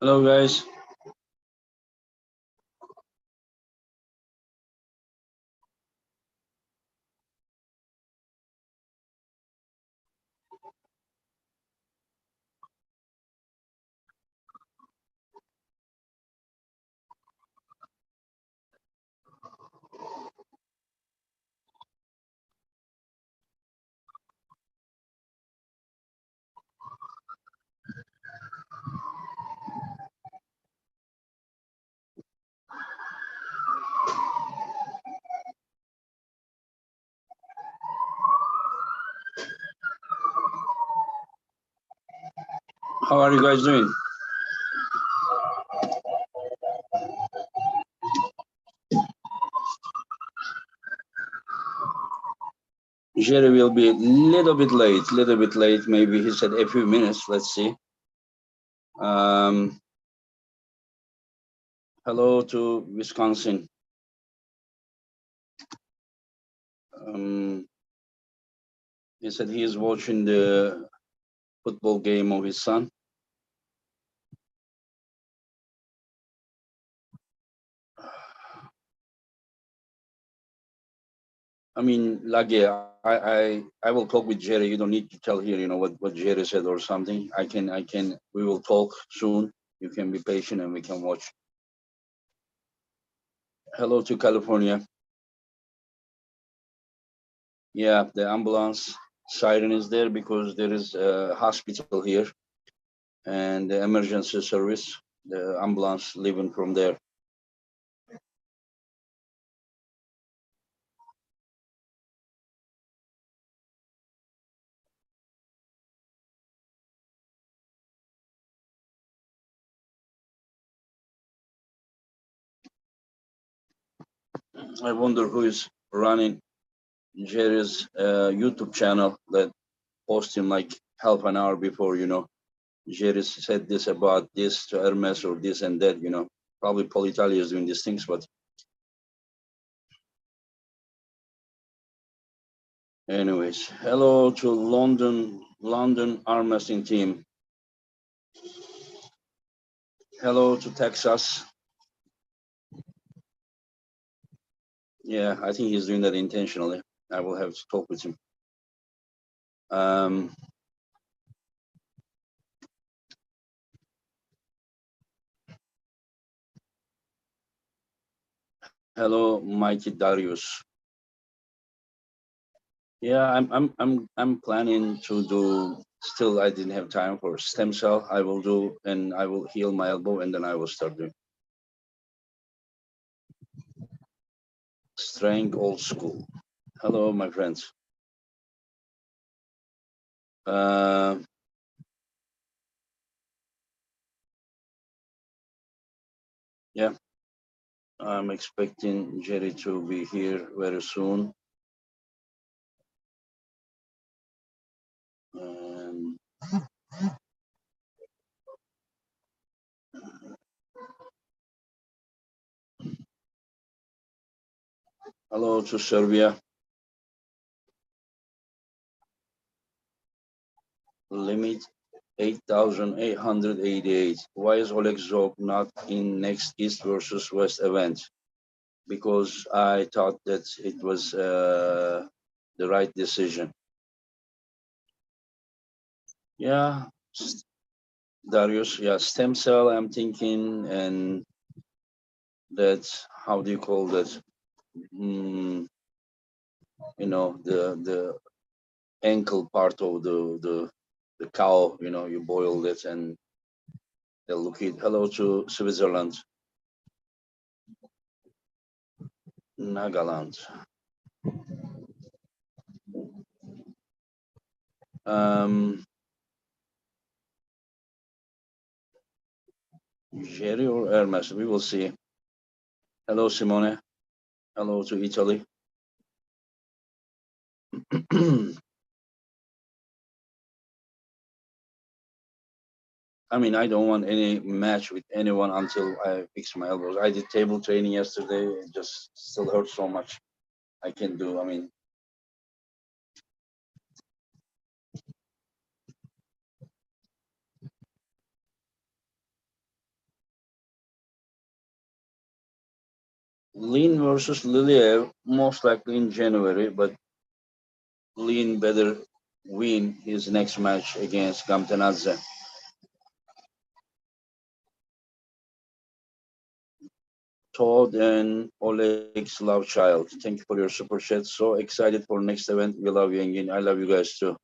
Hello, guys. How are you guys doing? Jerry will be a little bit late. Maybe he said a few minutes. Let's see. Hello to Wisconsin. He said he is watching the football game of his son. I mean, Lage, I will talk with Jerry. You don't need to tell here, what Jerry said or something. We will talk soon. You can be patient and we can watch. Hello to California. Yeah, the ambulance siren is there because there is a hospital here and the emergency service, the ambulance leaving from there. I wonder who is running Jerry's YouTube channel that posting like half an hour before, Jerry said this about this to Ermes or this and that, Probably Politalia is doing these things, but anyways, hello to London arm wrestling team. Hello to Texas. Yeah, I think he's doing that intentionally. I will have to talk with him. Hello, Mighty Darius. Yeah, I'm planning to do. Still, I didn't have time for stem cell. I will do, and I will heal my elbow, and then I will start doing strength old school. Hello, my friends. Yeah, I'm expecting Jerry to be here very soon. Hello to Serbia. Limit 8,888. Why is Oleg Zog not in next East versus West event? Because I thought that it was the right decision. Yeah, Darius, yeah, stem cell, I'm thinking, and that's, how do you call that? The ankle part of the cow, you boil it and they'll look it. Hello to Switzerland. Nagaland. Jerry or Ermes, we will see. Hello, Simone. Hello to Italy. I mean, I don't want any match with anyone until I fix my elbows. I did table training yesterday. It just still hurts so much. I can do, Lean versus Liliev, most likely in January, but Lean better win his next match against Gamtenadze. Todd and Oleg's love child. Thank you for your super chat. So excited for next event. We love you, Engin. I love you guys too.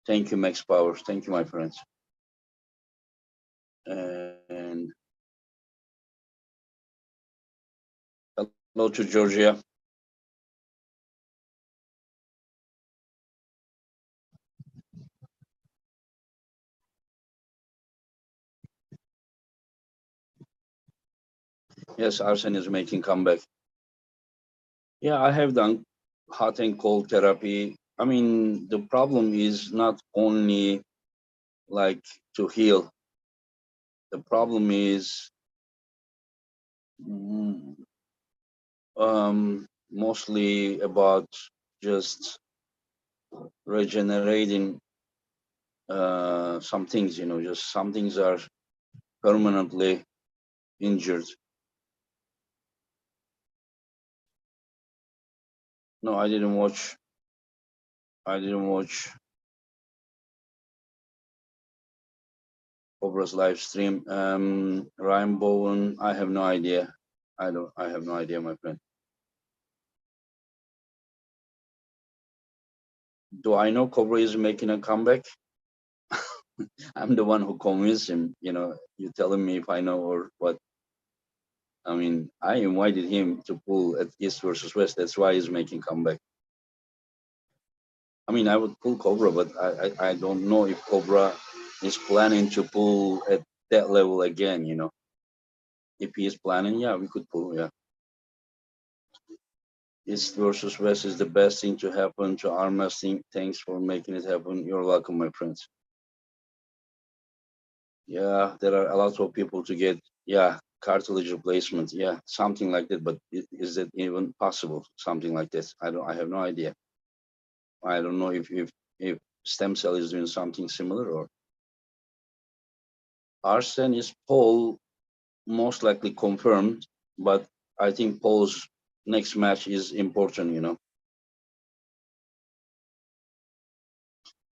Thank you, Max Power. Thank you, my friends. And hello to Georgia. Yes, Arsen is making comeback. Yeah, I have done hot and cold therapy. I mean, the problem is not only like to heal. The problem is mm, mostly about just regenerating some things, just some things are permanently injured. No, I didn't watch. I didn't watch Cobra's live stream. Ryan Bowen, I have no idea. I have no idea, my friend. Do I know Cobra is making a comeback? I'm the one who convinced him. You telling me if I know or what? I mean, I invited him to pull at East versus West. That's why he's making comeback. I mean, I would pull Cobra, but I don't know if Cobra is planning to pull at that level again. If he is planning, yeah, we could pull. Yeah, East versus West is the best thing to happen to Ermes. Thanks for making it happen. You're welcome, my friends. Yeah, there are a lot of people to get, yeah, cartilage replacement. Yeah, something like that. But is that even possible? Something like this? I have no idea. I don't know if stem cell is doing something similar or Arsen is Paul most likely confirmed, but I think Paul's next match is important.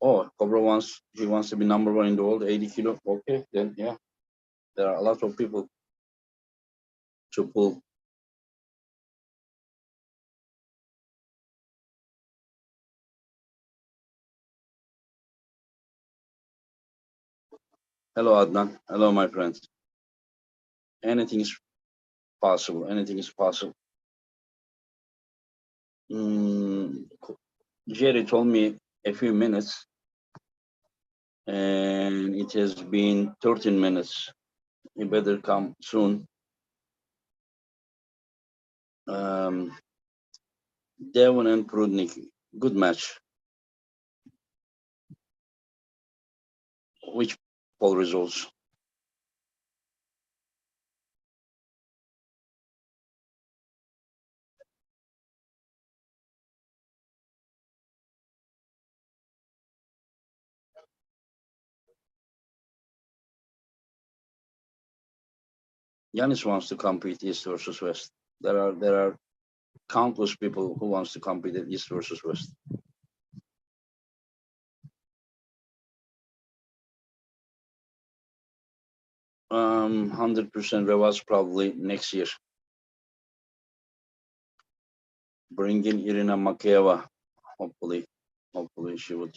Oh, Cobra wants to be number one in the world, 80 kilo. Okay, then yeah, there are a lot of people to pull. Hello, Adnan. Hello, my friends. Anything is possible. Anything is possible. Mm, Jerry told me a few minutes, and it has been 13 minutes. You better come soon. Um, Devon and Prudnik, good match. Which poll results? Yanis wants to compete East versus West. There are countless people who wants to compete at East versus West. 100% Revaz probably next year. Bring in Irina Makeyeva. Hopefully she would.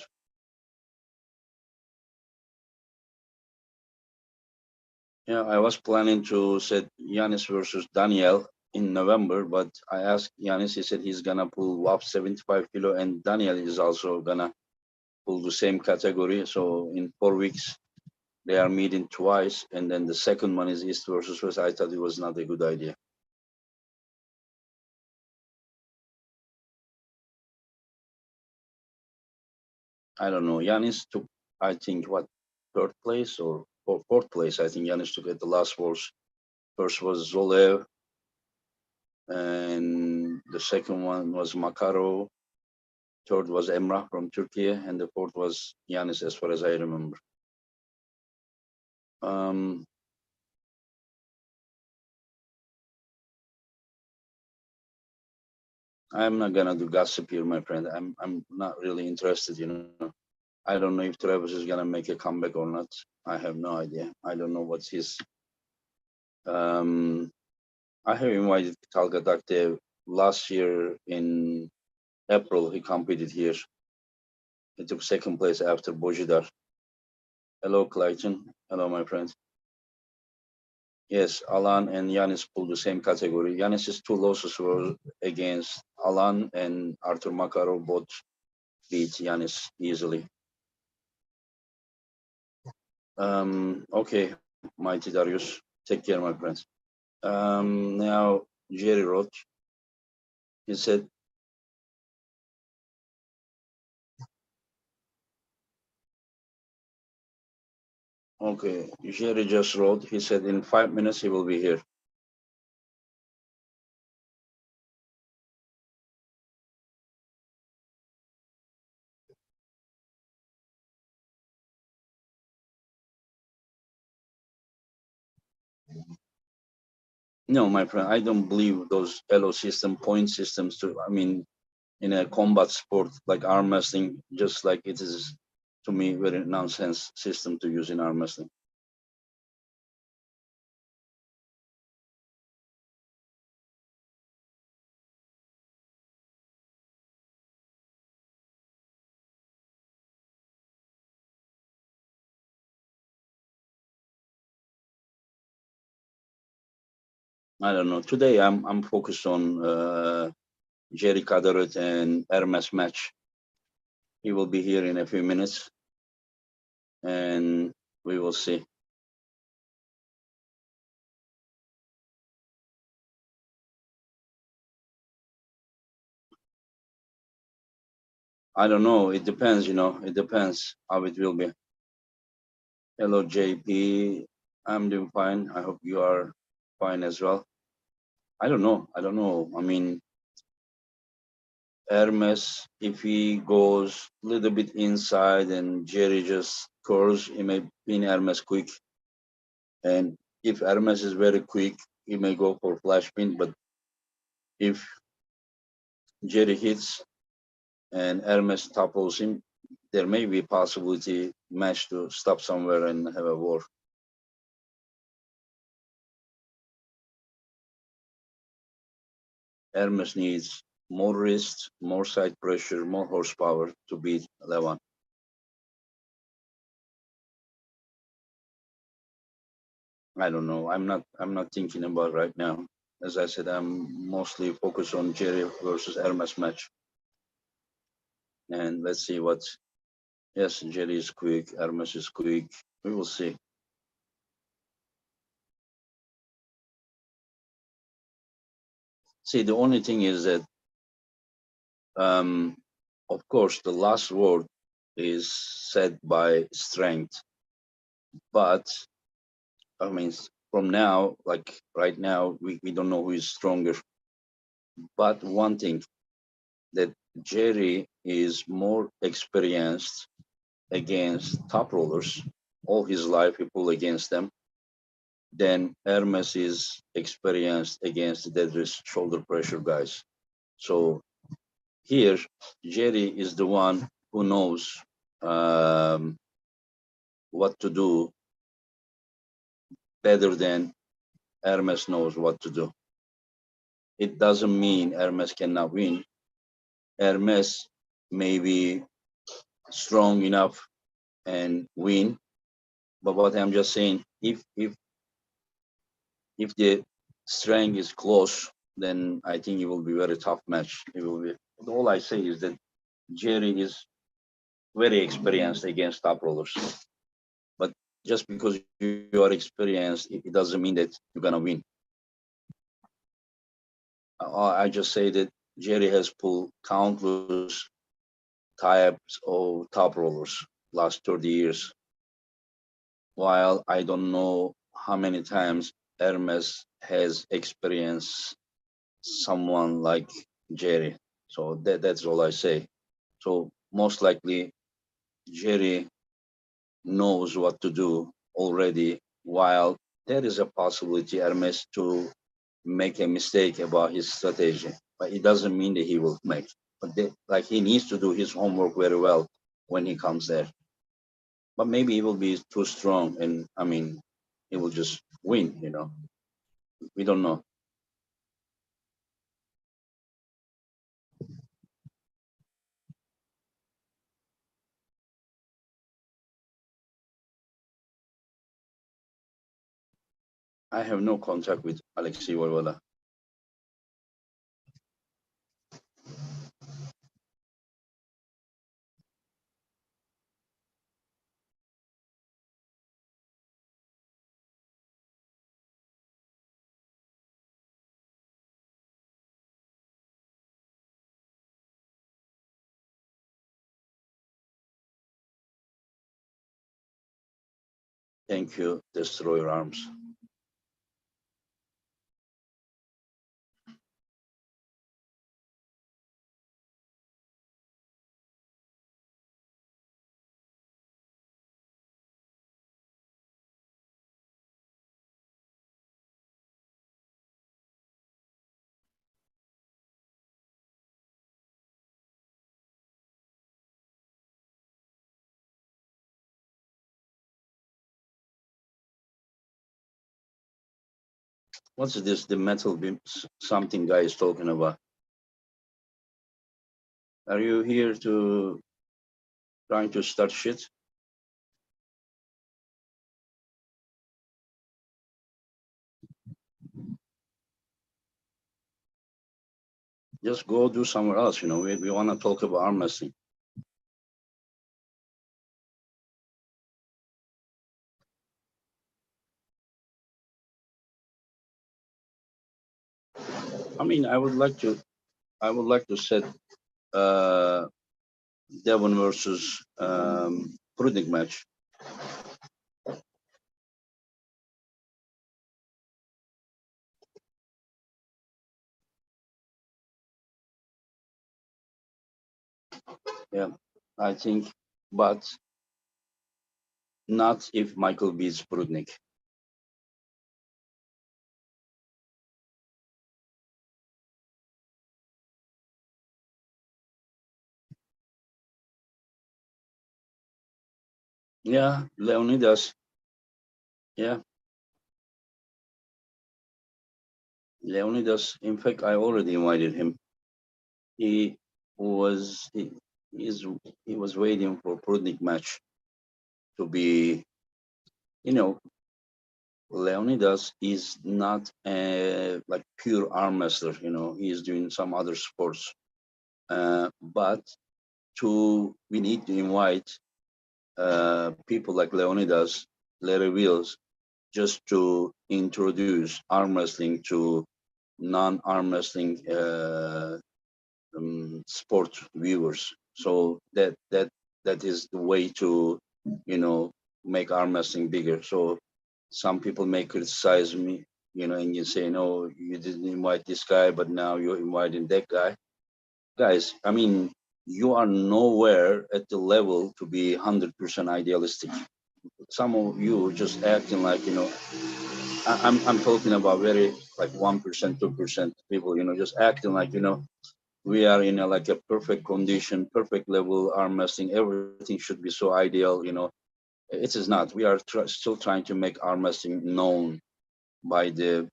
Yeah, I was planning to set Yanis versus Daniel in November, but I asked Yanis. He said he's gonna pull WAP 75 kilo, and Daniel is also gonna pull the same category. So in 4 weeks, they are meeting twice, and then the second one is East versus West. I thought it was not a good idea. I don't know. Yanis took, I think, what, third place or fourth place? I think Yanis took at the last wars. First was Zolev, and the second one was Makaro. Third was Emrah from Turkey, and the fourth was Yanis, as far as I remember. Um, I'm not gonna do gossip here, my friend. I'm not really interested, you know. I don't know if Travis is gonna make a comeback or not. I have no idea. I don't know what's his. Um, I have invited Talga Dakte last year in April. He competed here. He took second place after Bojidar. Hello, Clayton. Hello, my friend. Yes, Alan and Yanis pulled the same category. Yanis's two losses were against Alan and Arthur Makarov, both beat Yanis easily. Okay, Mighty Darius, take care, my friends. Now Jerry wrote. He said, okay, Jerry just wrote. He said in 5 minutes he will be here. No, my friend, I don't believe those elo system point systems to. I mean, in a combat sport like arm wrestling, just like it is to me very nonsense system to use in arm wrestling. I don't know. Today I'm focused on Jerry Cadorette and Ermes match. He will be here in a few minutes, and we will see. I don't know. It depends, you know. It depends how it will be. Hello, JP. I'm doing fine. I hope you are fine as well. I don't know. I don't know. I mean, Hermes, if he goes a little bit inside and Jerry just curls, he may pin Hermes quick. And if Hermes is very quick, he may go for flash pin. But if Jerry hits and Hermes topples him, there may be possibility match to stop somewhere and have a war. Hermes needs more wrist, more side pressure, more horsepower to beat Levan. I don't know. I'm not thinking about right now. As I said, I'm mostly focused on Jerry versus Hermes match. And let's see what. Yes, Jerry is quick, Hermes is quick. We will see. See, the only thing is that, um, of course, the last word is said by strength. But I mean, from now, like right now, we don't know who is stronger. But one thing that Jerry is more experienced against top rollers. All his life he pulled against them. Then Hermes is experienced against the deadlift shoulder pressure guys. So here, Jerry is the one who knows um, what to do better than Hermes knows what to do. It doesn't mean Hermes cannot win. Hermes may be strong enough and win, but what I'm just saying, if the strength is close, then I think it will be very tough match. It will be. All I say is that Jerry is very experienced against top rollers. But just because you are experienced, it doesn't mean that you're gonna win. I just say that Jerry has pulled countless types of top rollers last 30 years, while I don't know how many times Hermes has experienced someone like Jerry. So that's all I say. So most likely Jerry knows what to do already, while there is a possibility Hermes to make a mistake about his strategy. but it doesn't mean that he will make. But like he needs to do his homework very well when he comes there. But maybe he will be too strong, and I mean, he will just win. We don't know. I have no contact with Alexei Voivoda. Thank you, Destroyer Arms. What's this? The metal beam, something guy is talking about. Are you here to trying to start shit? Just go do somewhere else. We want to talk about arm wrestling. I mean, I would like to set Devon versus Prudnik match. Yeah, I think, but not if Michael beats Prudnik. Yeah, Leonidas. Yeah, Leonidas. In fact, I already invited him. He was he, he's, he was waiting for Prudnik match to be. Leonidas is not a like pure arm wrestler. He is doing some other sports. But we need to invite people like Leonidas, Larry Wheels, just to introduce arm wrestling to non-arm wrestling sport viewers. So that is the way to make arm wrestling bigger. So some people may criticize me, and you say, no, you didn't invite this guy, but now you're inviting that guy. Guys, I mean, you are nowhere at the level to be 100% idealistic. Some of you just acting like, I'm talking about very like 1%, 2% people, just acting like, we are in like a perfect condition, perfect level, arm wrestling, everything should be so ideal, It is not. We are still trying to make arm wrestling known by the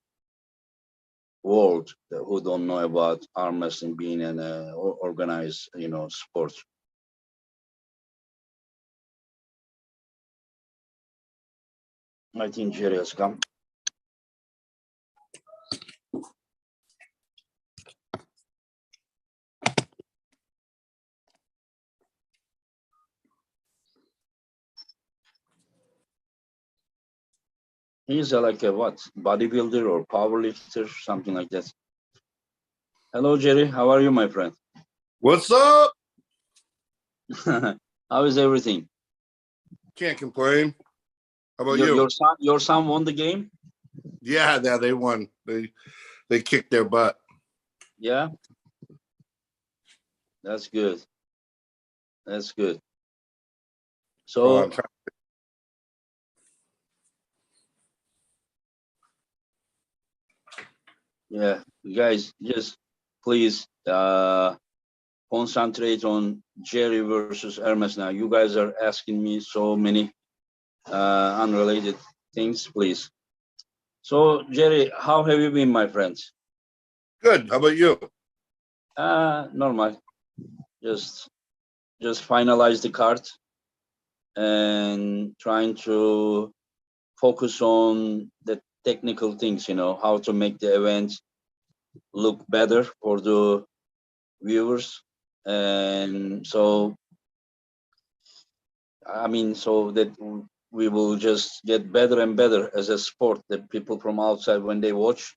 world who don't know about arm wrestling being an organized, sport. I think Jerry has come. He's like a what? Bodybuilder or powerlifter, something like that. Hello, Jerry. How are you, my friend? What's up? How is everything? Can't complain. How about you? Your son won the game? Yeah, they won. They kicked their butt. Yeah. That's good. That's good. So yeah, guys, just please concentrate on Jerry versus Hermes now. You guys are asking me so many unrelated things, please. So, Jerry, how have you been, my friends? Good. How about you? Normal. Just finalize the card and trying to focus on the technical things, you know, how to make the event look better for the viewers. And so, I mean, so that we will just get better and better as a sport, that people from outside, when they watch,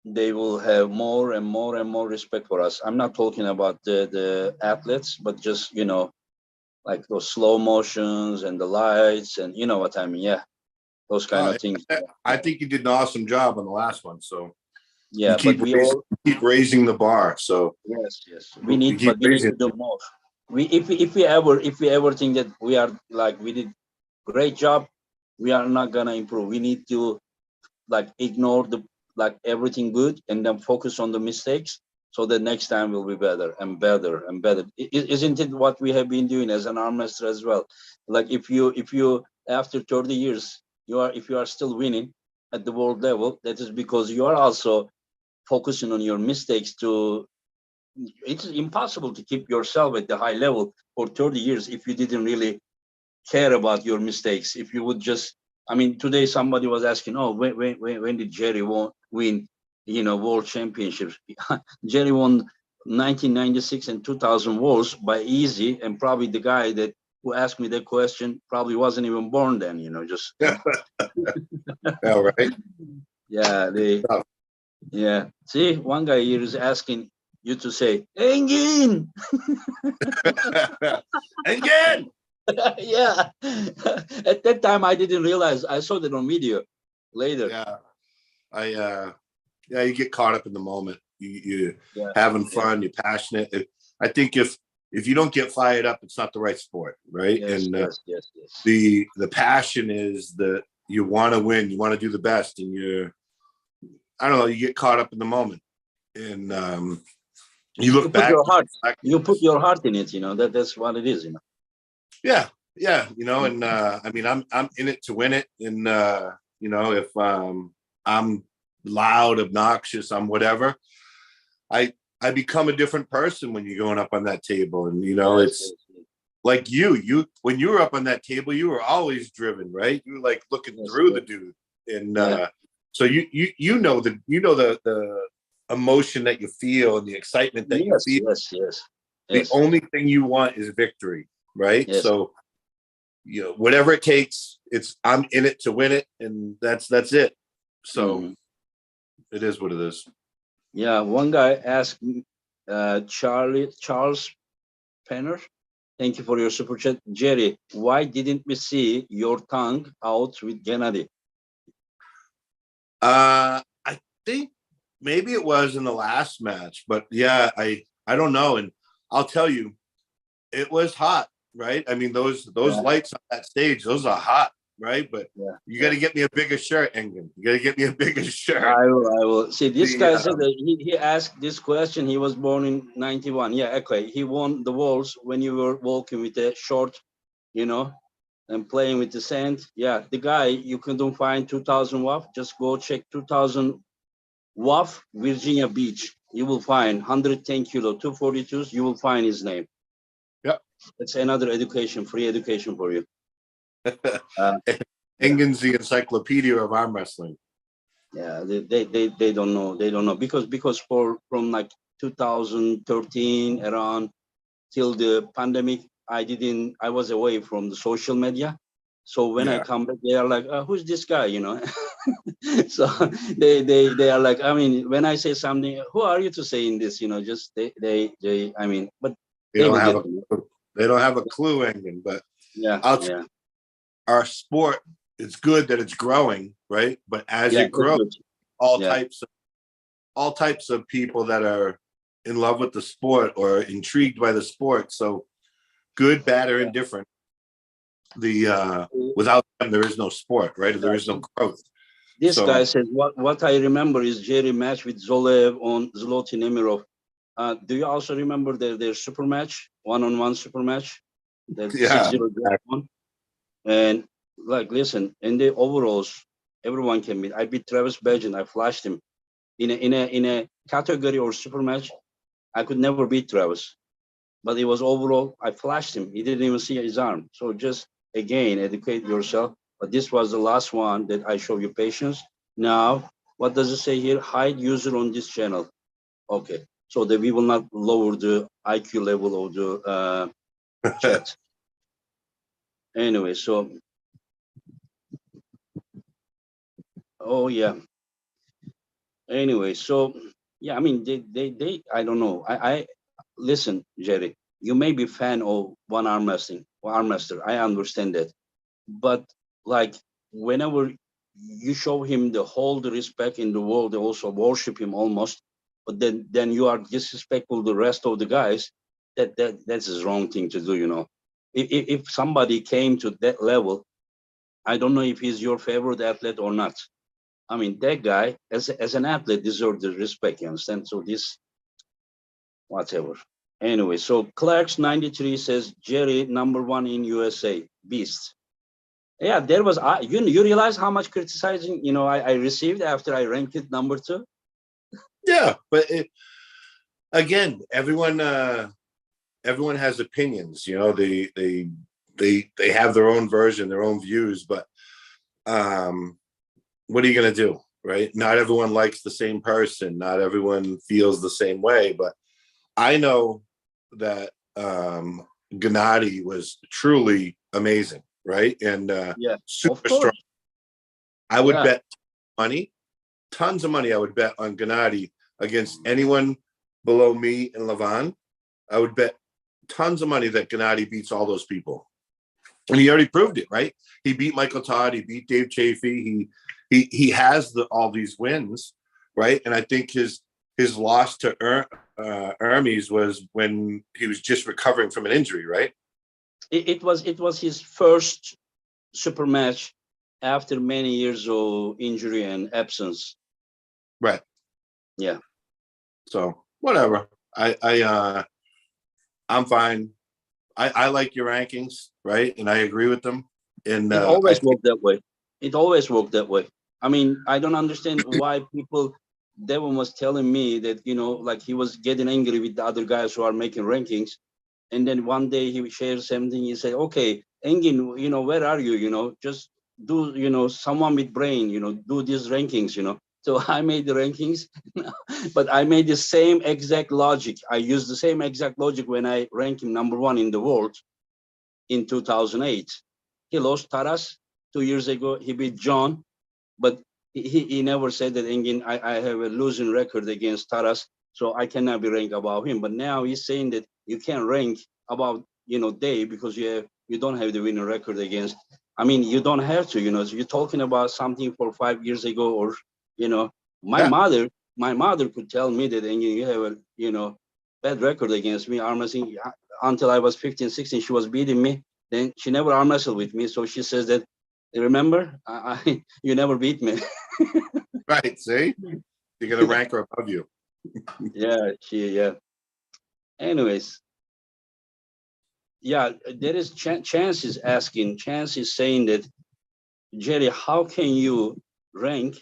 they will have more and more and more respect for us. I'm not talking about the athletes, but just, you know, like those slow motions and the lights and you know what I mean. Yeah, those kind of things. I think you did an awesome job on the last one. So Yeah, you keep raising the bar. So yes, we need to do more. If we ever think that we are like we did great job, we are not gonna improve. We need to like ignore the like everything good and then focus on the mistakes, so the next time will be better and better and better. Isn't it what we have been doing as an arm master as well? Like if you after 30 years if you are still winning at the world level, that is because you are also focusing on your mistakes. To it's impossible to keep yourself at the high level for 30 years if you didn't really care about your mistakes. If you would just, I mean, today somebody was asking, oh, when did Jerry win, you know, world championships? Jerry won 1996 and 2000 wars by easy, and probably the guy that who asked me that question probably wasn't even born then, you know, just. Yeah, right. Yeah, yeah. See, one guy here is asking you to say, Engin! Again. Yeah. At that time, I didn't realize. I saw that on video later. Yeah, you get caught up in the moment. You Yeah. having fun. You're passionate. I think if you don't get fired up, it's not the right sport, right? Yes, And yes. the passion is that you want to win. You want to do the best, and I don't know. You get caught up in the moment, and you look back. You put your heart in it. You know that's what it is. You know. Yeah. You know, and I mean, I'm in it to win it, and you know, if I'm loud, obnoxious, I'm whatever. I become a different person when you're going up on that table, and you know, it's like you when you were up on that table, you were always driven, right? You were like looking through the dude, and so you know the emotion that you feel and the excitement that you feel. Yes. The only thing you want is victory, right? Yes. So, you know, whatever it takes, I'm in it to win it, and that's it. So it is what it is. Yeah, one guy asked Charles Penner, thank you for your super chat. Jerry, why didn't we see your tongue out with Gennady? I think maybe it was in the last match, but yeah, I don't know. And I'll tell you, it was hot, right? I mean, those lights on that stage, those are hot, right? But you got to get me a bigger shirt, Engin. You got to get me a bigger shirt. I will. See, this guy said that he asked this question. He was born in 91. Yeah, okay. He won the walls when you were walking with a short, you know, and playing with the sand. Yeah, the guy, you couldn't find 2000 WAF. Just go check 2000 WAF, Virginia Beach. You will find 110 kilo, 242s. You will find his name. Yep. It's another education, free education for you. Engin's the encyclopedia of arm wrestling. Yeah, they don't know. They don't know because from like 2013 around till the pandemic, I was away from the social media. So when I come back, they are like, who's this guy, you know? So they are like, I mean, when I say something, who are you to say in this, you know, just they I mean, but they don't have a clue, Engin, but our sport, it's good that it's growing, right? But as it grows, all types of people that are in love with the sport or intrigued by the sport. So good, bad, or indifferent. Without them, there is no sport, right? There is no growth. This So guy says, what I remember is Jerry match with Zolev on Zloty Nemirov. Do you also remember their super match, one-on-one super match, that yeah, 6-0 one? And like, listen, in the overalls, everyone can beat. I beat Travis Bajan. I flashed him in a category or super match. I could never beat Travis, but it was overall. I flashed him. He didn't even see his arm. So just again, educate yourself. But this was the last one that I show you patience. Now, what does it say here? Hide user on this channel. Okay, so that we will not lower the IQ level of the chat. Anyway, so oh yeah. Anyway, so yeah, I mean they I don't know. I listen, Jerry. You may be fan of one arm wrestling, or arm wrestler. I understand that, but like whenever you show him the whole the respect in the world, they also worship him almost. But then you are disrespectful to the rest of the guys. That's the wrong thing to do. You know, if somebody came to that level, I don't know if he's your favorite athlete or not. I mean, that guy as an athlete deserves the respect. You understand? So this whatever. Anyway, so Clark's 93 says Jerry number one in USA, beast. Yeah, there was you realize how much criticizing I received after I ranked it number two. yeah, but again, everyone has opinions. You know, they have their own version, their own views. But what are you going to do, right? Not everyone likes the same person. Not everyone feels the same way. But I know that Gennady was truly amazing, right? And Yeah, of super strong. course. I would Yeah, bet money, tons of money. I would bet on Gennady against anyone below me and Levan. I would bet tons of money that Gennady beats all those people. And he already proved it, right? He beat Michael Todd. He beat Dave Chafee. He has all these wins, right? And I think his loss to Ermes was when he was just recovering from an injury, right? it was his first super match after many years of injury and absence. Right. Yeah, So whatever. I'm fine. I like your rankings, right? And I agree with them. And it I always think worked that way. It always worked that way. I mean, I don't understand why people. Devon was telling me that like he was getting angry with the other guys who are making rankings. And then one day he shared something. He said, "Okay, Engin, where are you? Just do, someone with brain, do these rankings, So I made the rankings, but I made the same exact logic. I used the same exact logic when I ranked him number one in the world in 2008. He lost Taras 2 years ago. He beat John, but he never said that Engin, I have a losing record against Taras, so I cannot be ranked above him. But now he's saying that you can't rank above Dave because you don't have the winning record against. I mean, you don't have to. So you're talking about something for 5 years ago, or you know, my yeah, mother, my mother could tell me that Engin, you have a bad record against me arm wrestling. Until I was 15, 16, she was beating me. Then she never arm wrestled with me, so she says that. Remember, you never beat me. right. See, you're gonna rank her above you. Yeah, yeah. Anyways, yeah, there is Chance is asking. Chance is saying that Jerry, how can you rank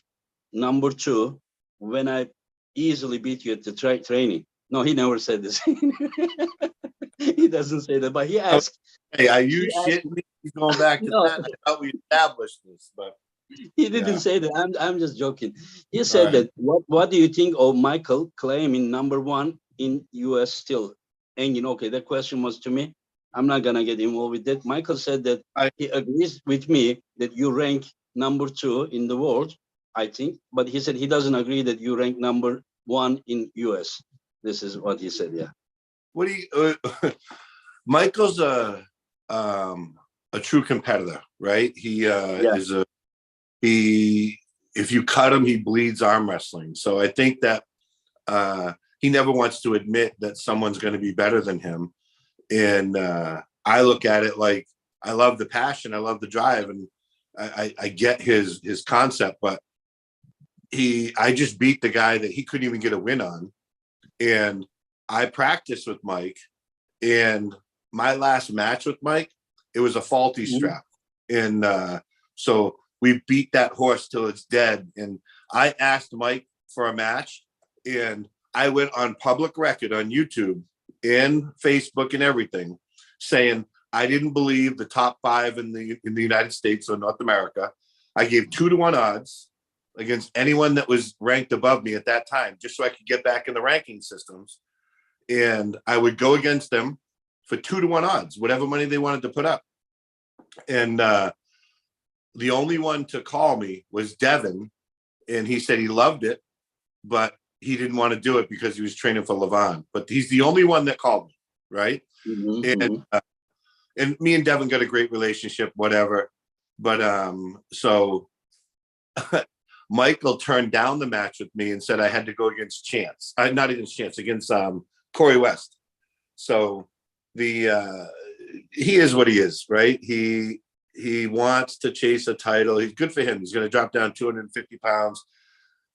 number two when I easily beat you at the training? No, he never said this. He doesn't say that, but he asked. Hey, are He you asked. shitting me? He's going back to No, that. I thought we established this, but he didn't yeah. say that. I'm just joking. He All said right. that what do you think of Michael claiming number one in US still? And okay, that question was to me. I'm not gonna get involved with that. Michael said that I he agrees with me that you rank number two in the world, I think, but he said he doesn't agree that you rank number one in US. This is what he said, yeah. what do you Michael's a true competitor, right? He Yeah. is he if you cut him, he bleeds arm wrestling. So I think that he never wants to admit that someone's going to be better than him. And I look at it like I love the passion, I love the drive, and I get his concept, but I just beat the guy that he couldn't even get a win on. And I practiced with Mike, and my last match with Mike, it was a faulty strap. And so we beat that horse till it's dead. And I asked Mike for a match, and I went on public record on YouTube and Facebook and everything saying I didn't believe the top 5 in the United States or North America. I gave 2-to-1 odds against anyone that was ranked above me at that time, just so I could get back in the ranking systems. And I would go against them for 2-to-1 odds, whatever money they wanted to put up. And the only one to call me was Devin. And he said he loved it, but he didn't want to do it because he was training for Levan. But he's the only one that called me, right? And me and Devin got a great relationship, whatever. But so Michael turned down the match with me and said I had to go against Chance. Not against Chance, against Corey West. So he is what he is, right? He wants to chase a title. He's good for him. He's going to drop down 250 pounds.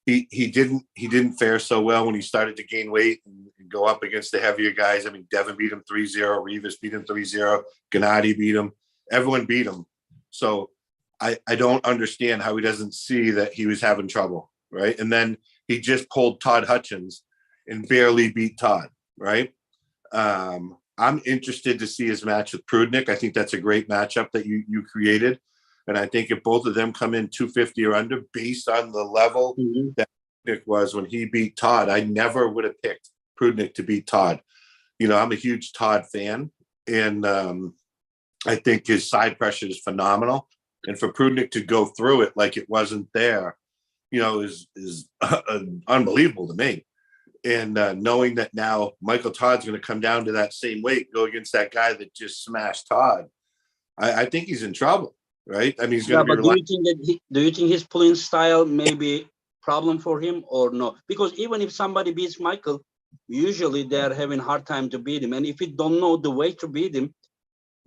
He didn't fare so well when he started to gain weight and go up against the heavier guys. I mean, Devin beat him 3-0. Rivas beat him 3-0. Gennady beat him. Everyone beat him. So I don't understand how he doesn't see that he was having trouble, right? And then he just pulled Todd Hutchins and barely beat Todd, right? I'm interested to see his match with Prudnik. I think that's a great matchup that you created. And I think if both of them come in 250 or under, based on the level that Prudnik was when he beat Todd, I never would have picked Prudnik to beat Todd. You know, I'm a huge Todd fan, and I think his side pressure is phenomenal. And for Prudnik to go through it like it wasn't there, you know, is unbelievable to me. And knowing that now Michael Todd's going to come down to that same weight, go against that guy that just smashed Todd, I think he's in trouble. Right? I mean, he's going to be. Do you think his pulling style may be problem for him or no? Because even if somebody beats Michael, usually they are having a hard time to beat him. And if you don't know the way to beat him,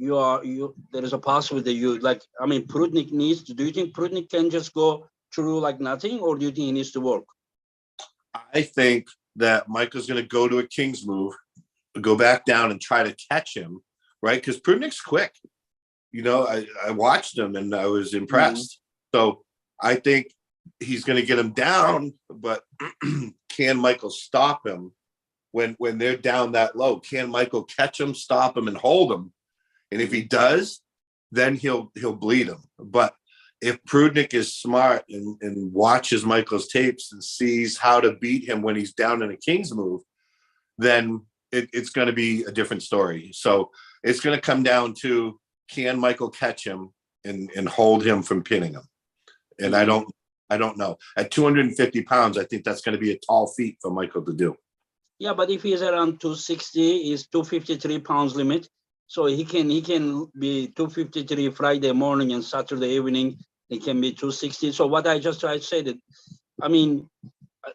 there is a possibility Prudnik needs to. Do you think Prudnik can just go through like nothing, or do you think he needs to work? I think that Michael's going to go to a king's move, go back down and try to catch him, right? Because Prudnik's quick. You know, I watched him and I was impressed. So I think he's going to get him down, but can Michael stop him when they're down that low? Can Michael catch him, stop him, and hold him? And if he does, then he'll bleed him. But if Prudnik is smart and watches Michael's tapes and sees how to beat him when he's down in a king's move, then it's going to be a different story. So it's going to come down to, can Michael catch him and hold him from pinning him? And I don't know. At 250 pounds, I think that's going to be a tall feat for Michael to do. Yeah, but if he's around 260, is 253 pounds limit. So he can be 253 Friday morning and Saturday evening. He can be 260. So what I just tried to say that, I mean,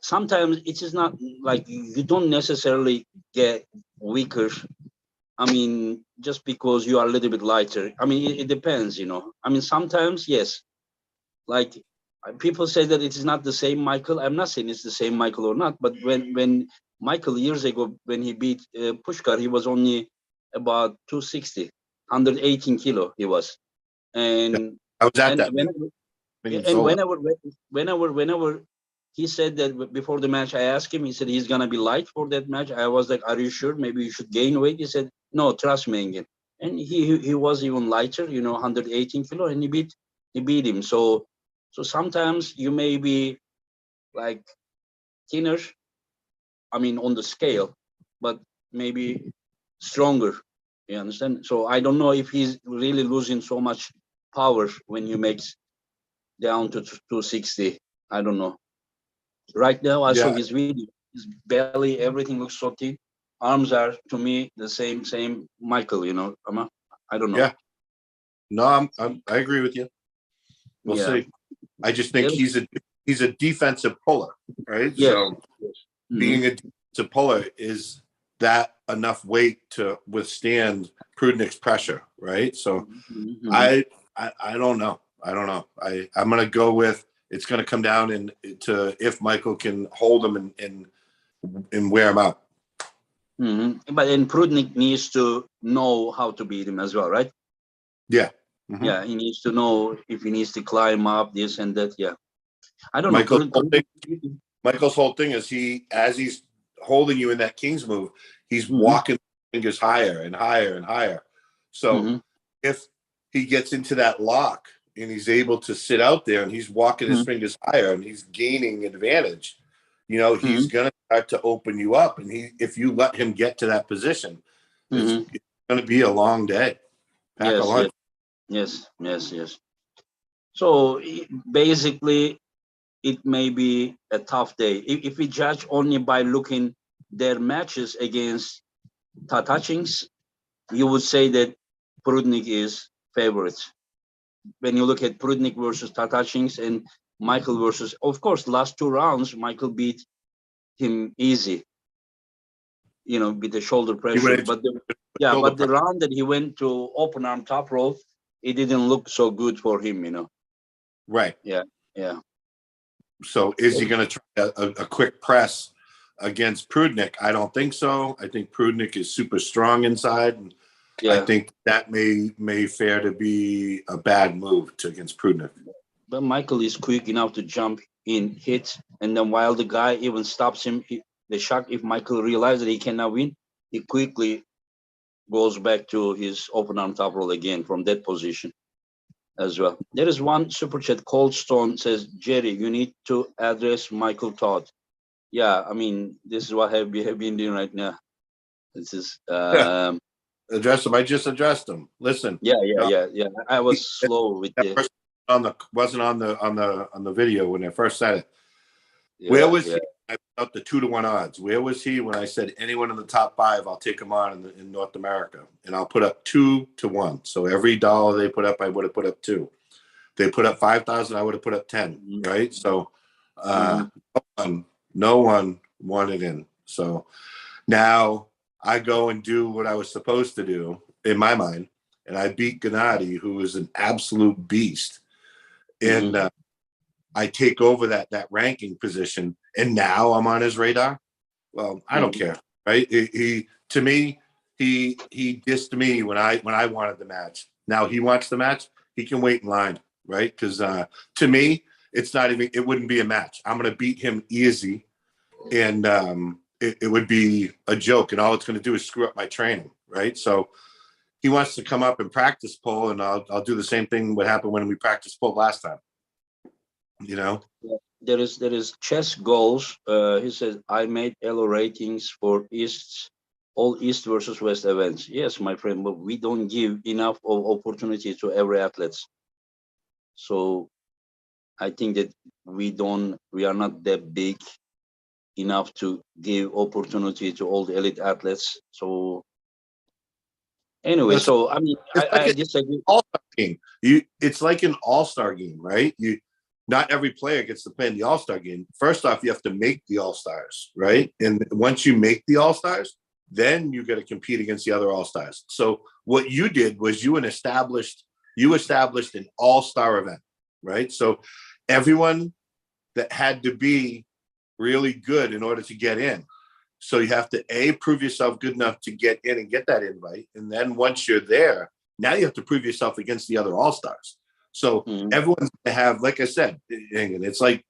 sometimes it is not like you don't necessarily get weaker. I mean, just because you are a little bit lighter. I mean, it depends, you know. I mean, sometimes, yes. Like, people say that it is not the same Michael. I'm not saying it's the same Michael or not, but when Michael years ago, when he beat Pushkar, he was only about 260, 118 kilo he was. And I was at that. Whenever he said that before the match, I asked him, he said he's going to be light for that match. I was like, are you sure? Maybe you should gain weight. He said, no, trust me, Engin. And he was even lighter, you know, 118 kilo, and he beat him. So sometimes you may be like thinner, I mean, on the scale, but maybe stronger. You understand? So I don't know if he's really losing so much power when he makes down to 260. I don't know. Right now, I saw his video. His belly, everything looks so thin. Arms are, to me, the same Michael, you know. I don't know. Yeah. No, I agree with you. We'll see. I just think he's a defensive puller, right? Yes. So being a defensive puller, is that enough weight to withstand Prudnik's pressure, right? So I don't know. I'm going to go with it's going to come down to if Michael can hold him and wear him out. But then Prudnik needs to know how to beat him as well, right? Yeah. Yeah, he needs to know if he needs to climb up, this and that. Yeah. I don't Michael's know. Michael's whole thing is as he's holding you in that King's move, he's walking fingers higher and higher and higher. So if he gets into that lock and he's able to sit out there and he's walking his fingers higher and he's gaining advantage, he's going to start to open you up. And if you let him get to that position, it's going to be a long day. Pack a lunch. Yes. So basically, it may be a tough day. If we judge only by looking their matches against Tatachins, you would say that Prudnik is favorite. When you look at Prudnik versus Tatachins and Michael versus, of course, last 2 rounds, Michael beat him easy, with the shoulder pressure. But the round that he went to open arm top rope, it didn't look so good for him, Right. Yeah. So is he going to try a quick press against Prudnik? I don't think so. I think Prudnik is super strong inside. And I think that may fare to be a bad move against Prudnik. But Michael is quick enough to jump in, hit, and then while the guy even stops him, the shock, if Michael realizes that he cannot win, he quickly goes back to his open arm top roll again from that position as well. There is one super chat. Cold Stone says, Jerry, you need to address Michael Todd. Yeah, I mean, this is what we have been doing right now. This is address him. I just addressed him. Listen. Yeah. I was slow with the wasn't on the video when I first said it. Where was he about the 2-to-1 odds? Where was he when I said anyone in the top 5, I'll take him on in North America, and I'll put up 2-to-1. So every dollar they put up, I would have put up 2. They put up 5,000, I would have put up 10. Right? So no one wanted in. So now I go and do what I was supposed to do in my mind, and I beat Gennady, who is an absolute beast, and I take over that ranking position, and now I'm on his radar. Well, I don't care, right? He dissed me when I wanted the match. Now he wants the match. He can wait in line, right? Because to me, it wouldn't be a match. I'm going to beat him easy, and it would be a joke, and all it's going to do is screw up my training, right? So he wants to come up and practice pull, and I'll do the same thing what happened when we practiced pull last time. There is chess goals. He says, I made Elo ratings for all East versus West events. Yes, my friend, but we don't give enough of opportunity to every athlete. So I think that we are not that big enough to give opportunity to all the elite athletes. So anyway, I disagree. All-star game. It's like an all-star game, right? Not every player gets to play in the all-star game. First off, you have to make the all-stars, right? And once you make the all-stars, then you get to compete against the other all-stars. So what you did was you established an all-star event, right? So everyone that had to be really good in order to get in. So you have to prove yourself good enough to get in and get that invite. And then once you're there, now you have to prove yourself against the other all-stars. So everyone's going to have, like I said, it's like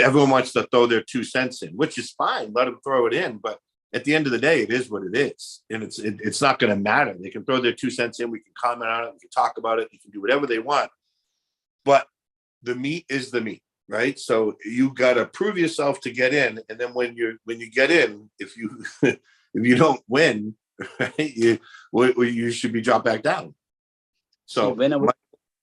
everyone wants to throw their 2 cents in, which is fine. Let them throw it in. But at the end of the day, it is what it is. And it's not going to matter. They can throw their 2 cents in. We can comment on it. We can talk about it. You can do whatever they want. But the meat is the meat, right? So you got to prove yourself to get in. And then when you get in, if you don't win, right, you should be dropped back down. So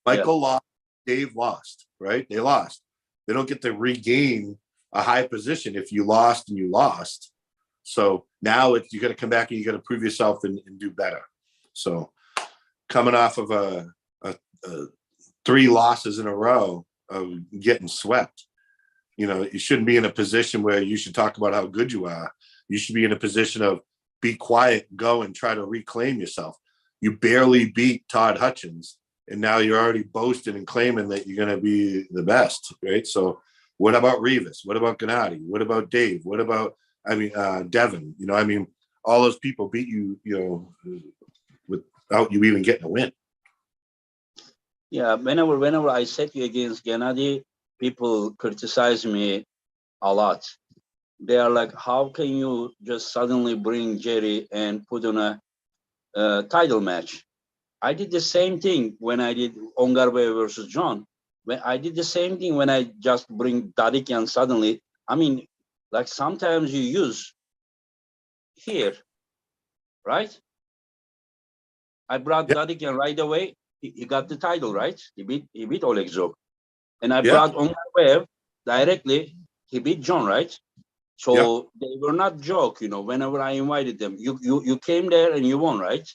Michael lost, Dave lost, right? They lost. They don't get to regain a high position if you lost and you lost. So now you got to come back and you got to prove yourself and do better. So coming off of a 3 losses in a row of getting swept, you shouldn't be in a position where you should talk about how good you are. You should be in a position of be quiet, go and try to reclaim yourself. You barely beat Todd Hutchins, and now you're already boasting and claiming that you're going to be the best, right? So what about Rivas? What about Gennady? What about Dave? What about, Devin? All those people beat you, without you even getting a win. Yeah, whenever I set you against Gennady, people criticize me a lot. They are like, how can you just suddenly bring Jerry and put on a title match? I did the same thing when I did Ongarbe versus John. When I did the same thing when I just bring Dadikian suddenly. I mean, like sometimes you use here, right? I brought Yeah, Dadikian right away. He got the title, right? He beat Oleg Zok. And I yeah, brought Ongarbe directly. He beat John, right? yeah, So they were not joke, whenever I invited them. You came there and you won, right?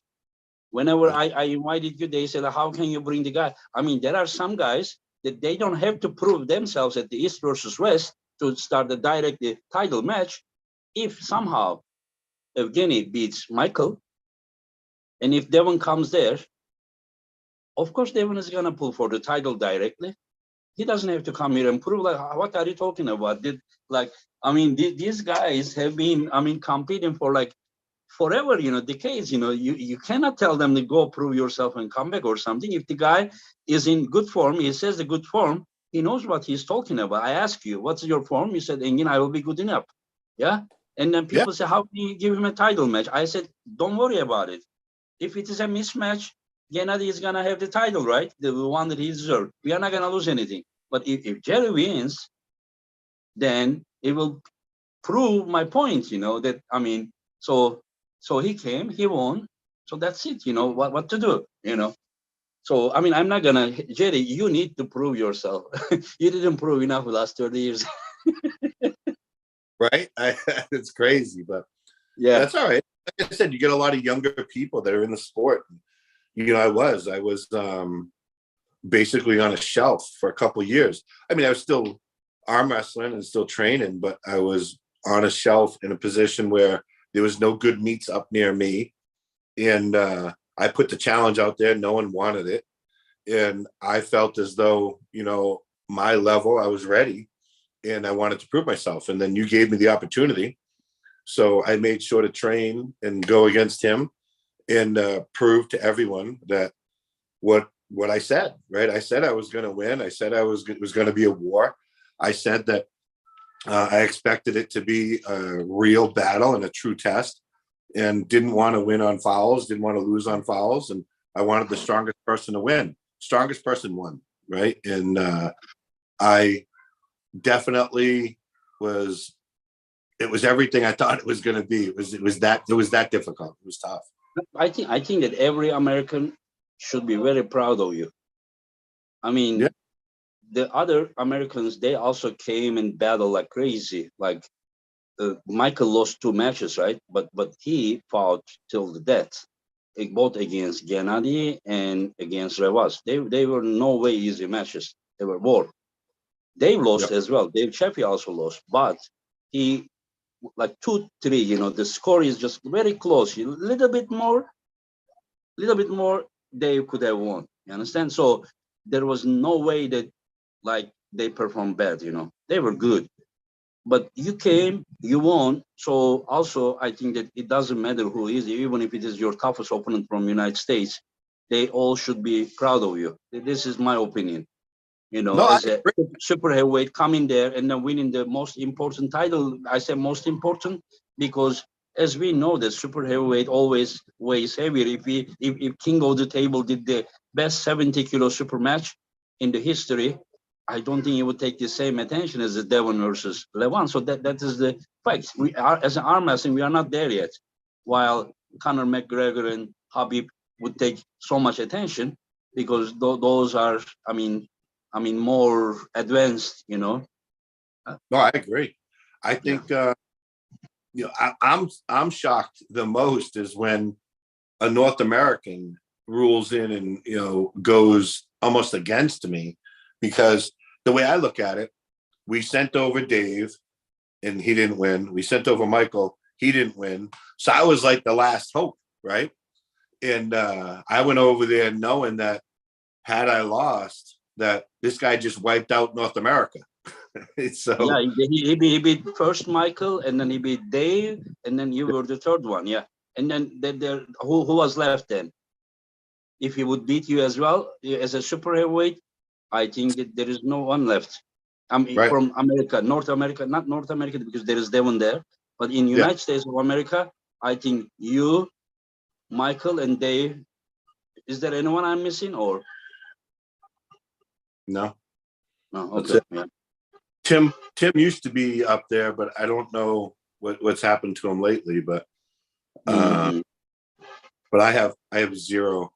Whenever I invited you, they said, how can you bring the guy? I mean, there are some guys that they don't have to prove themselves at the East versus West to start the direct title match. If somehow Evgeny beats Michael, and if Devon comes there, of course Devon is gonna pull for the title directly. He doesn't have to come here and prove like what are you talking about? These guys have been competing for like forever, decades. You cannot tell them to go prove yourself and come back or something. If the guy is in good form, he says the good form, he knows what he's talking about. I ask you, what's your form? You said, Engin, I will be good enough. Yeah. And then yeah. people say, how can you give him a title match? I said, don't worry about it. If it is a mismatch, Gennady is going to have the title, right? The one that he deserved. We are not going to lose anything. But if Jerry wins, then it will prove my point, so he came, he won. So that's it, what to do. So, I'm not gonna, Jerry, you need to prove yourself. You didn't prove enough the last 30 years. Right. It's crazy, but Yeah. that's all right. Like I said, you get a lot of younger people that are in the sport. I was basically on a shelf for a couple of years. I was still arm wrestling and still training, but I was on a shelf in a position where there was no good meets up near me. And I put the challenge out there. No one wanted it. And I felt as though, my level, I was ready and I wanted to prove myself. And then you gave me the opportunity. So I made sure to train and go against him and prove to everyone that what I said, right? I said I was going to win. I said it was going to be a war. I said that I expected it to be a real battle and a true test, and didn't want to win on fouls, didn't want to lose on fouls, and I wanted the strongest person to win. Strongest person won, right? And I definitely was. It was everything I thought it was going to be. It was that difficult. It was tough. I think that every American should be very proud of you. I Yeah, mean, the other Americans, they also came and battled like crazy. Like Michael lost 2 matches, right? But he fought till the death, both against Gennady and against Revas. They were no way easy matches. They were war. Dave lost yep. as well. Dave Chappie also lost, but he like 2-3. The score is just very close. A little bit more. Dave could have won. You understand? So there was no way that like they performed bad. They were good. But you came, you won. So also, I think that it doesn't matter who is, even if it is your toughest opponent from United States, they all should be proud of you. This is my opinion. No, I As a super heavyweight coming there and then winning the most important title. I say most important because as we know that super heavyweight always weighs heavier. If King of the Table did the best 70-kilo super match in the history, I don't think it would take the same attention as the Devon versus Levan. So that is the fact. We are, as an arm wrestling, we are not there yet. While Conor McGregor and Habib would take so much attention because those are, more advanced. no, I agree. I Yeah. think I'm shocked the most is when a North American rules in and goes almost against me, because the way I look at it, we sent over Dave and he didn't win. We sent over Michael, he didn't win. So I was like the last hope, right? And I went over there knowing that had I lost, that this guy just wiped out North America. So Yeah, he beat first Michael, and then he beat Dave, and then you were the third one. Yeah, and then there who was left then? If he would beat you as well as a super heavyweight, I think that there is no one left. right, From America, North America, not North America because there is Devon there, but in yeah, United States of America, I think you, Michael, and Dave. Is there anyone I'm missing or no, no? that's Okay, it. yeah. Tim used to be up there, but I don't know what's happened to him lately. Uh, Mhm. but I have zero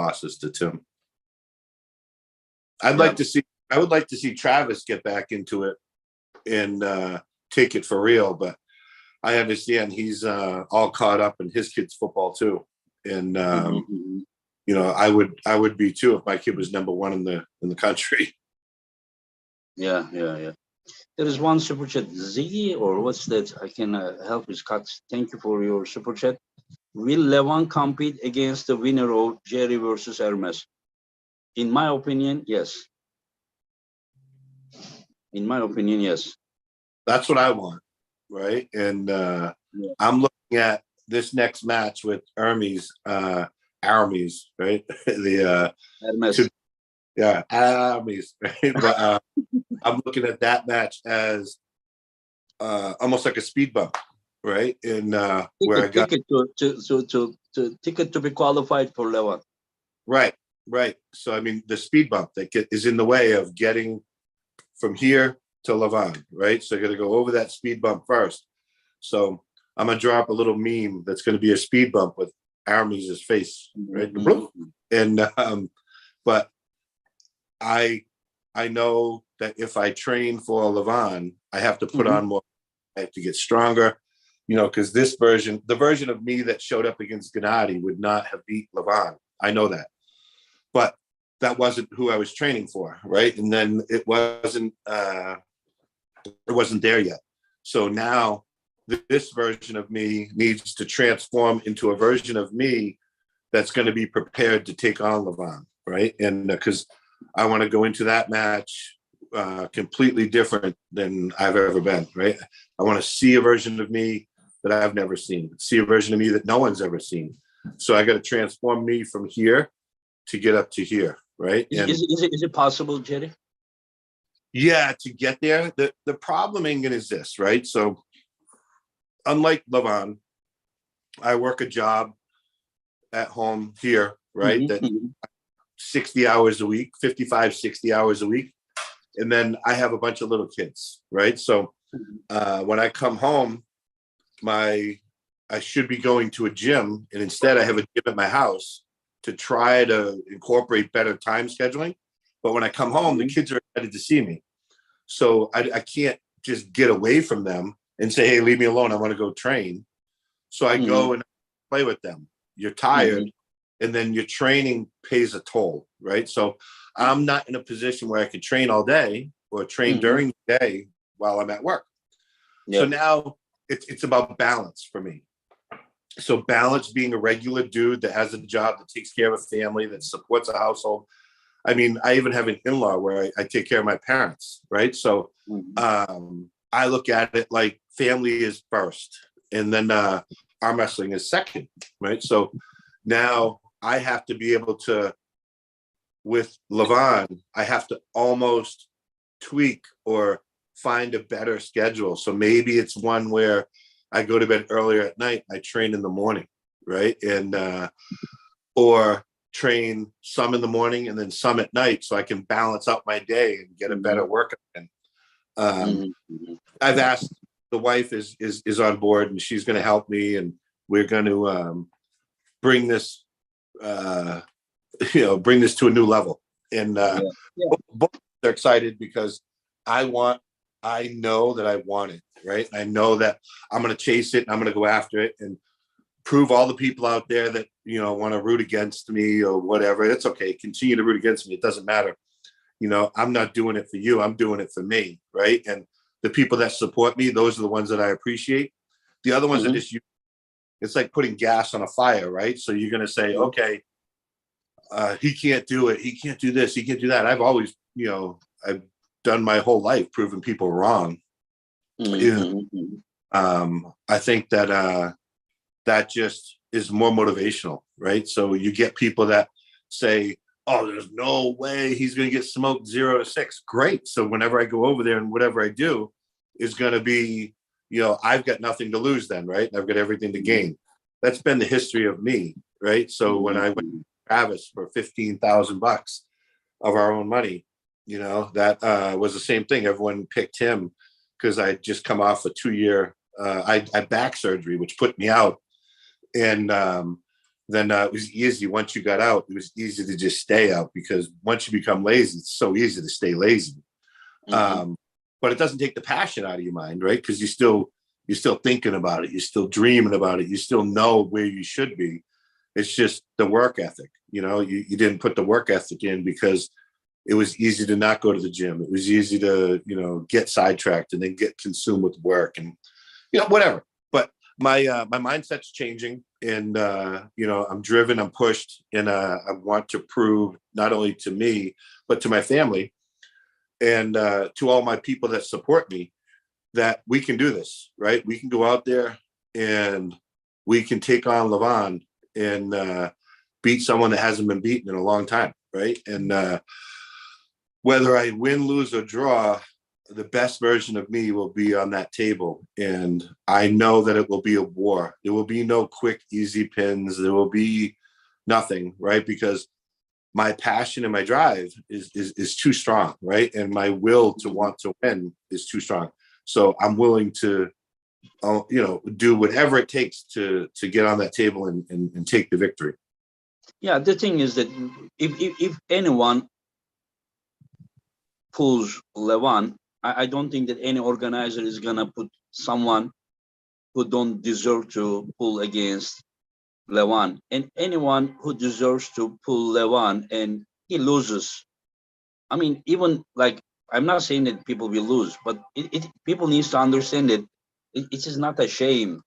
losses to Tim. Yeah, I would like to see Travis get back into it and take it for real, but I understand he's all caught up in his kid's football too. And mhm. you know, I would be too if my kid was number one in the country. Yeah, yeah, yeah. There is one super chat, Ziggy, or what's that? I can help you, Scott. Thank you for your super chat. Will Levan compete against the winner of Jerry versus Ermes? In my opinion, yes. In my opinion, yes. That's what I want, right? And Yeah. I'm looking at this next match with Ermes, right? The Hermes. two, yeah, Ermes, right? But I'm looking at that match as almost like a speed bump, right? And where I got Ticket to ticket to be qualified for Levan. right, right. So I mean, the speed bump is in the way of getting from here to Levan, right? So I got to go over that speed bump first. So I'm gonna drop a little meme that's going to be a speed bump with Aramis' face, right? Mm-hmm. And but I know that if I train for Levan, I have to put Mm-hmm. on more. I have to get stronger, you know, because this version, the version of me that showed up against Gennady would not have beat Levan. I know that, but that wasn't who I was training for, right? And then it wasn't there yet. So now this version of me needs to transform into a version of me that's going to be prepared to take on Levan, right? And because I want to go into that match completely different than I've ever been, right? I want to see a version of me that I've never seen, see a version of me that no one's ever seen. So I got to transform me from here to get up to here, right? And Is it possible, Jerry? yeah, to get there, the problem, Engin, is this, right? So unlike Levan, I work a job at home here, right? That Mm-hmm. 60 hours a week, 55, 60 hours a week. And then I have a bunch of little kids, right? So when I come home, I should be going to a gym, and instead I have a gym at my house to try to incorporate better time scheduling. But when I come home, the kids are excited to see me. So I can't just get away from them and say, hey, leave me alone. I want to go train. So I go and play with them. You're tired, and then your training pays a toll, right? So I'm not in a position where I can train all day or train during the day while I'm at work. Yeah. So now it's about balance for me. So balance being a regular dude that has a job that takes care of a family, that supports a household. I mean, I even have an in-law where I take care of my parents, right? So I look at it like family is first, and then arm wrestling is second, right? So now I have to be able to, with Levan, I have to almost tweak or find a better schedule. So maybe it's one where I go to bed earlier at night, I train in the morning, right? And or train some in the morning and then some at night, so I can balance out my day and get a better workout in. I've asked, the wife is on board, and she's going to help me, and we're going to bring this bring this to a new level. And both are excited because I know that I want it, right? I know that I'm going to chase it, and I'm going to go after it and prove all the people out there that, want to root against me or whatever. It's okay. Continue to root against me. It doesn't matter. I'm not doing it for you. I'm doing it for me, right? And the people that support me, those are the ones that I appreciate. The other ones that just, it's like putting gas on a fire, right? So you're going to say, okay, he can't do it. He can't do this. He can't do that. I've always, I've done my whole life proving people wrong. Mm-hmm. I think that that just is more motivational, right? So you get people that say, oh, there's no way he's going to get smoked 0-6. Great. So whenever I go over there and whatever I do is going to be, I've got nothing to lose then, right? I've got everything to gain. That's been the history of me, right? So when I went to Travis for $15,000 of our own money, that was the same thing. Everyone picked him because I just come off a 2-year, I had back surgery, which put me out. And then it was easy. Once you got out, it was easy to just stay out, because once you become lazy, it's so easy to stay lazy. But it doesn't take the passion out of your mind, right? Because you're still thinking about it. You're still dreaming about it. You still know where you should be. It's just the work ethic. You didn't put the work ethic in because it was easy to not go to the gym. It was easy to, get sidetracked and then get consumed with work and, whatever. But my mindset's changing, and, I'm driven, I'm pushed, and I want to prove not only to me, but to my family and to all my people that support me that we can do this, right? We can go out there and we can take on Levan and beat someone that hasn't been beaten in a long time, right? And whether I win, lose, or draw, the best version of me will be on that table. And I know that it will be a war. There will be no quick, easy pins. There will be nothing, right? Because my passion and my drive is too strong, right? And my will to want to win is too strong. So I'm willing to, do whatever it takes to get on that table and take the victory. Yeah, the thing is that if anyone pulls Levan, I don't think that any organizer is gonna put someone who don't deserve to pull against Levan. And anyone who deserves to pull Levan and he loses. I mean, even like, I'm not saying that people will lose, but people needs to understand that it is not a shame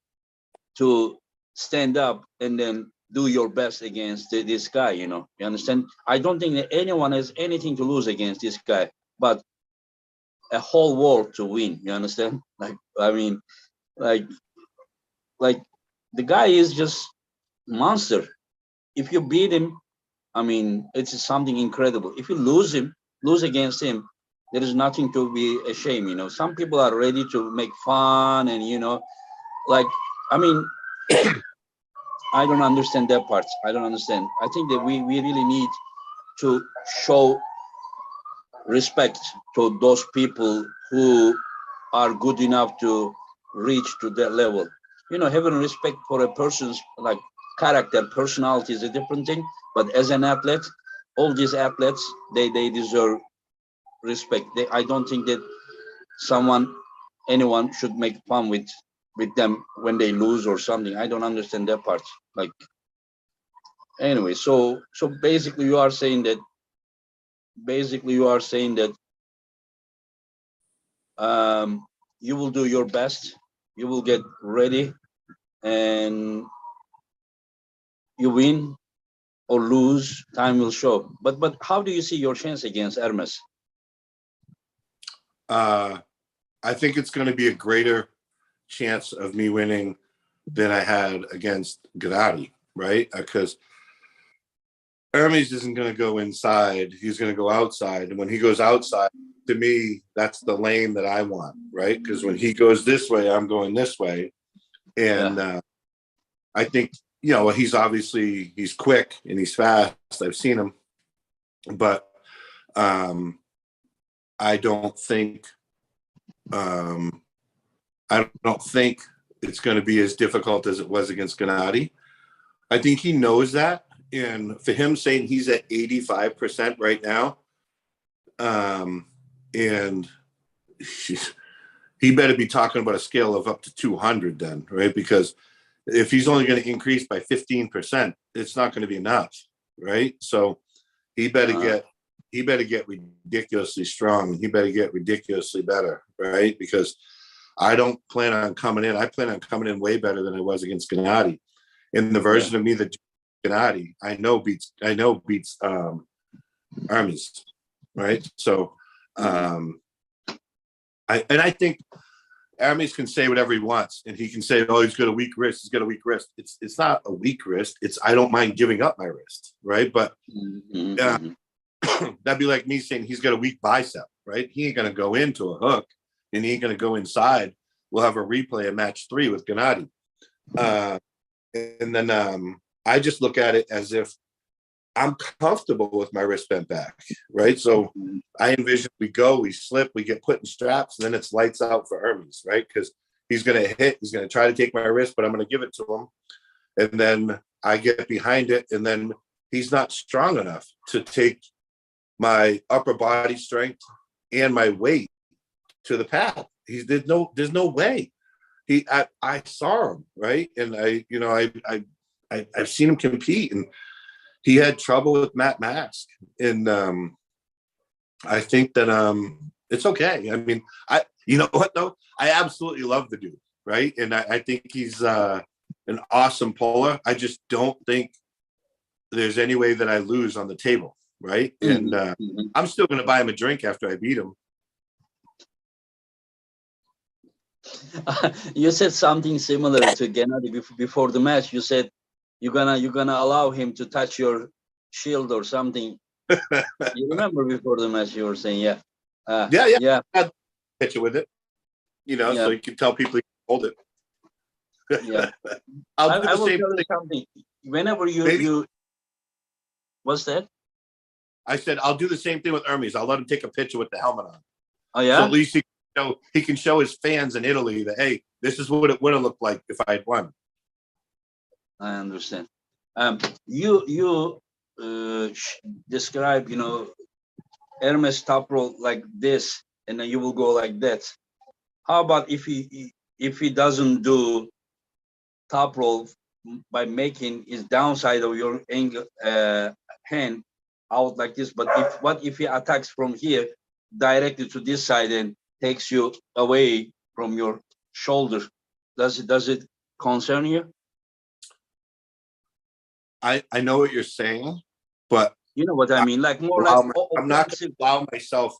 to stand up and then do your best against this guy. You understand? I don't think that anyone has anything to lose against this guy, but a whole world to win. You understand? Like, I mean, like the guy is just monster. If you beat him, I mean, it's something incredible. If you lose against him, there is nothing to be ashamed. Some people are ready to make fun and, like, I mean, I don't understand that part. I don't understand. I think that we really need to show respect to those people who are good enough to reach to that level. Having respect for a person's like character, personality is a different thing. But as an athlete, all these athletes, they deserve respect. I don't think that anyone should make fun with them when they lose or something. I don't understand that part. Like, anyway, so basically you are saying that you will do your best, you will get ready, and you win or lose, time will show. But how do you see your chance against Ermes? I think it's going to be a greater chance of me winning than I had against Cadorette, right? Because Ermes isn't going to go inside. He's going to go outside. And when he goes outside, to me, that's the lane that I want, right? Because when he goes this way, I'm going this way. And I think, he's quick and he's fast. I've seen him. But I don't think it's going to be as difficult as it was against Gennady. I think he knows that. And for him saying he's at 85% right now, and he better be talking about a scale of up to 200 then, right? Because if he's only going to increase by 15%, it's not going to be enough, right? So he better get ridiculously strong. He better get ridiculously better, right? Because I don't plan on coming in. I plan on coming in way better than I was against Gennady. And the version of me that Gennady, I know beats Ermes, right? So I think Ermes can say whatever he wants, and he can say, "Oh, he's got a weak wrist. He's got a weak wrist." It's not a weak wrist. It's I don't mind giving up my wrist, right? But that'd be like me saying he's got a weak bicep, right? He ain't gonna go into a hook, and he ain't gonna go inside. We'll have a replay of match 3 with Gennady, and then I just look at it as if I'm comfortable with my wrist bent back, right? So I envision we go, we slip, we get put in straps, and then it's lights out for Ermes, right? Because he's going to hit, he's going to try to take my wrist, but I'm going to give it to him. And then I get behind it, and then he's not strong enough to take my upper body strength and my weight to the pad. There's no way. I saw him, right? And I've seen him compete, and he had trouble with Matt Mask, and I think that it's okay. I mean, you know what though? I absolutely love the dude, right? And I think he's an awesome puller. I just don't think there's any way that I lose on the table, right? And I'm still going to buy him a drink after I beat him. You said something similar to Gennady before the match. You said you're gonna allow him to touch your shield or something. You remember before the match you were saying, yeah. Yeah. I'd hit you with it, so you can tell people you can hold it. Yeah. I will tell you something. Whenever you what's that? I said I'll do the same thing with Ermes. I'll let him take a picture with the helmet on. Oh yeah. So at least he can show his fans in Italy that, hey, this is what it would have looked like if I had won. I understand. You describe, Hermes top roll like this, and then you will go like that. How about if he doesn't do top roll by making his downside of your angle hand out like this? But what if he attacks from here directly to this side and takes you away from your shoulder? Does it concern you? I know what you're saying, but you know what I mean, like more like I'm not going to allow myself,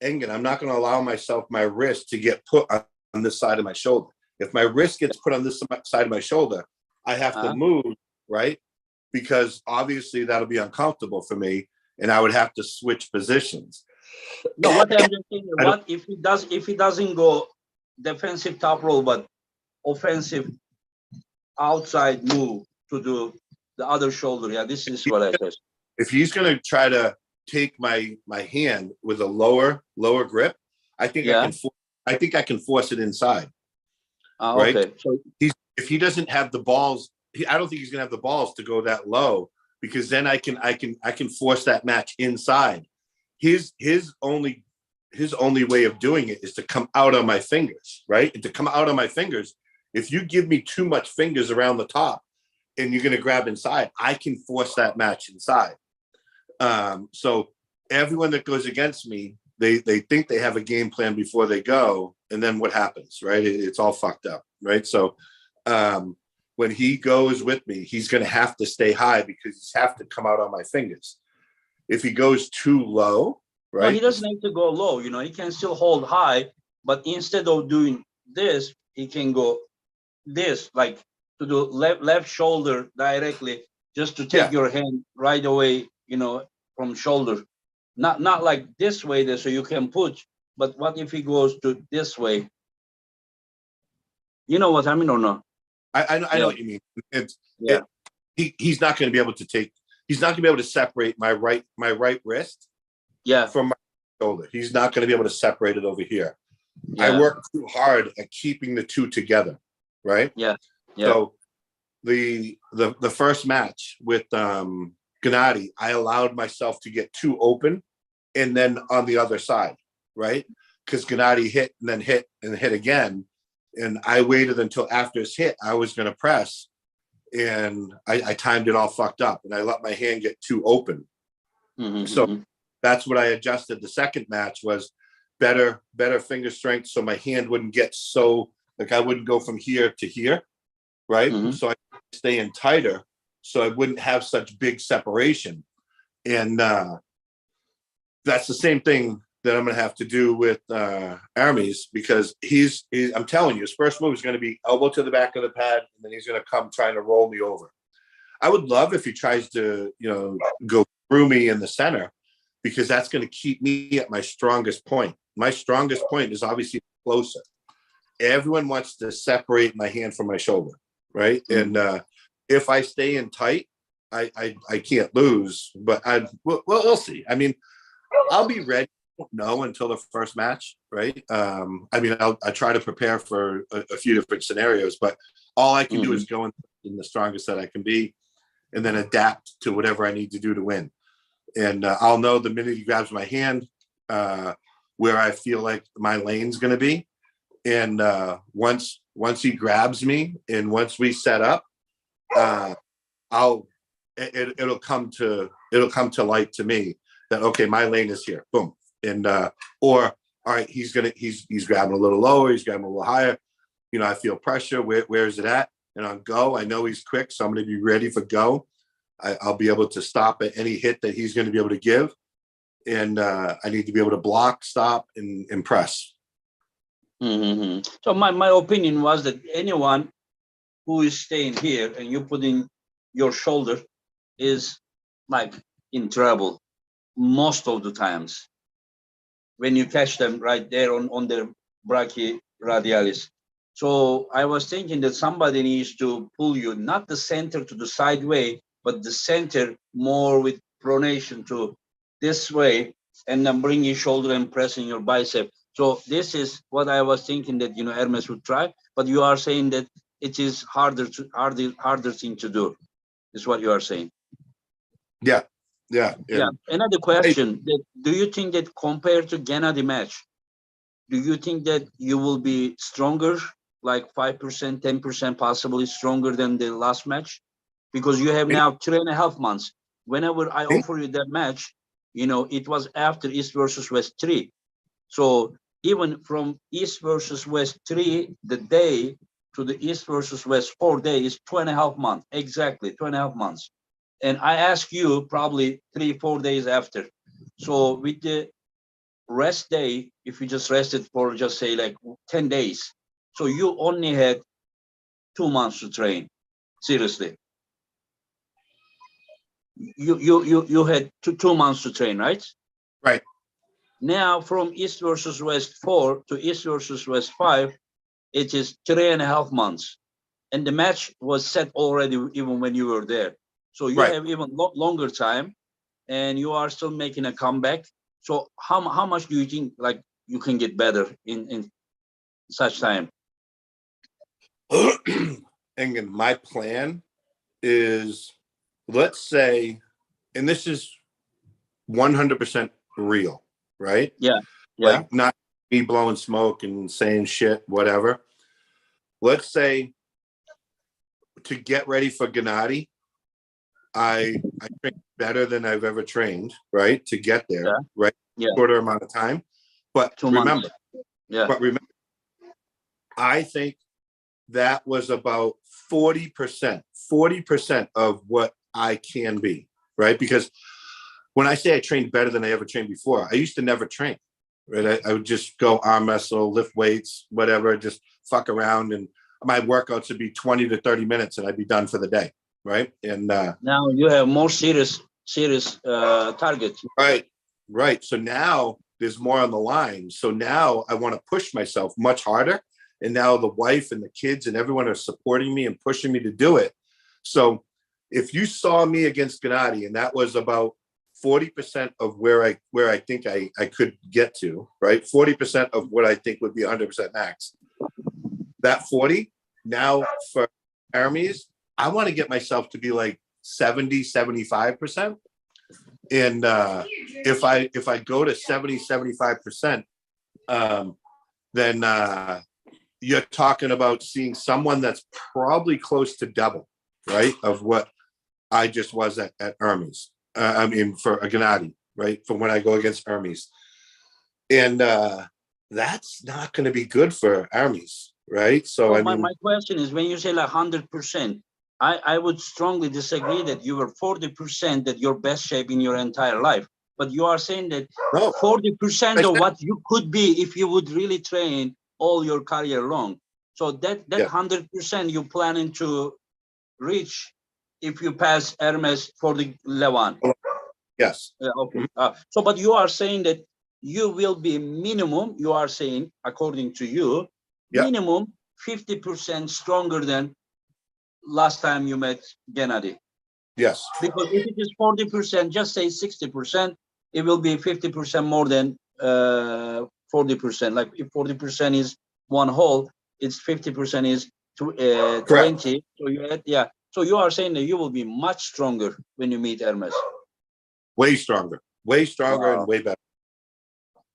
Engen, I'm not going to allow myself my wrist to get put on this side of my shoulder. If my wrist gets put on this side of my shoulder, I have to move, right? Because obviously that'll be uncomfortable for me, and I would have to switch positions. No, what I'm just thinking, what if he doesn't go defensive top roll, but offensive outside move to do the other shoulder? Yeah, this is what I said. If he's going to try to take my hand with a lower grip, I think I can force it inside. Right? Okay. So if he doesn't have the balls, I don't think he's going to have the balls to go that low, because then I can force that match inside. His only way of doing it is to come out on my fingers, right? And to come out on my fingers, if you give me too much fingers around the top and you're going to grab inside, I can force that match inside. So everyone that goes against me, they think they have a game plan before they go, and then what happens, right? It's all fucked up, right? So when he goes with me, he's going to have to stay high, because he's have to come out on my fingers. If he goes too low, right? No, he doesn't have to go low. He can still hold high, but instead of doing this, he can go this, like to the left shoulder directly, just to take your hand right away, from shoulder. Not like this way there, so you can push. But what if he goes to this way? You know what I mean or not? I know what you mean. He's not going to be able to take. He's not going to be able to separate my right wrist from my shoulder. He's not going to be able to separate it over here. Yeah. I work too hard at keeping the two together, right? Yeah. So the first match with Gennady, I allowed myself to get too open, and then on the other side, right? Because Gennady hit and then hit and hit again, and I waited until after his hit. I was going to press, and I timed it all fucked up, and I let my hand get too open. So that's what I adjusted. The second match was better finger strength, so my hand wouldn't get so, like, I wouldn't go from here to here, right? So I stay in tighter, so I wouldn't have such big separation. And that's the same thing that I'm going to have to do with Ermes, because he's I'm telling you, his first move is going to be elbow to the back of the pad, and then he's going to come trying to roll me over. I would love if he tries to, go through me in the center, because that's going to keep me at my strongest point. My strongest point is obviously closer. Everyone wants to separate my hand from my shoulder, right? Mm-hmm. And if I stay in tight, I can't lose, but we'll see. I mean, I'll be ready. I don't know until the first match, right? I mean, I try to prepare for a few different scenarios, but all I can do is go in the strongest that I can be, and then adapt to whatever I need to do to win. And I'll know the minute he grabs my hand where I feel like my lane's going to be. And once he grabs me, and once we set up, it'll come to light to me that, okay, my lane is here. Boom. And or all right, he's grabbing a little lower, he's grabbing a little higher. I feel pressure. Where is it at? And on go, I know he's quick, so I'm going to be ready for go. I'll be able to stop at any hit that he's going to be able to give. And I need to be able to block, stop, and press. Mm-hmm. So my opinion was that anyone who is staying here and you put in your shoulder is like in trouble most of the times when you catch them right there on their brachyradialis. So I was thinking that somebody needs to pull you, not the center to the side way, but the center more with pronation to this way, and then bring your shoulder and pressing your bicep. So this is what I was thinking that, Ermes would try, but you are saying that it is harder thing to do, is what you are saying. Yeah. Another question, do you think that compared to Gennady match, do you think that you will be stronger, like 5%, 10% possibly stronger than the last match? Because you have now 3.5 months. Whenever I offer you that match, it was after East versus West 3. So even from East versus West 3, the day, to the East versus West 4 day is 2.5 months, exactly 2.5 months. And I ask you probably 3-4 days after. So with the rest day, if you just rested for just say like 10 days, so you only had 2 months to train. Seriously. You had two months to train, right? Right. Now from East versus West 4 to East versus West 5, it is 3.5 months. And the match was set already even when you were there. So you have even longer time, and you are still making a comeback. So how much do you think like you can get better in such time? And my plan is, let's say, and this is 100% real, right? Yeah. Like not me blowing smoke and saying shit, whatever. Let's say to get ready for Gennady, I trained better than I've ever trained, right? To get there, right? Yeah. Shorter amount of time. But 2 months. remember, I think that was about 40% of what I can be, right? Because when I say I trained better than I ever trained before, I used to never train, right? I would just go arm wrestle, lift weights, whatever, just fuck around. And my workouts would be 20 to 30 minutes and I'd be done for the day, right? And now you have more serious targets. Right. So now there's more on the line. So now I want to push myself much harder. And now the wife and the kids and everyone are supporting me and pushing me to do it. So if you saw me against Gennady, and that was about 40% of where I think I could get to, right? 40% of what I think would be 100% max. That 40, now for Ermes, I want to get myself to be like 70, 75%. And if I go to 70, 75%, then you're talking about seeing someone that's probably close to double, right, of what I just was at Ermes. I mean, for a Gennady, right, from when I go against Ermes. And that's not going to be good for Ermes, right? So I mean, my question is, when you say like 100%, I would strongly disagree that you were 40% at your best shape in your entire life. But you are saying that No, 40% I of said, what you could be if you would really train all your career long. So that yeah, 100% you planning to reach if you pass Hermes for the Levan. yes. Okay. Mhm. So, but you are saying that you will be minimum, you are saying, according to you, Yeah, minimum 50% stronger than last time you met Gennady. yes, Because if it is 40%, just say 60%, it will be 50% more than 40%. Like if 40% is one whole, it's 50% is correct. 20. So you add, yeah. So you are saying that you will be much stronger when you meet Hermes. Way stronger and Wow. way better.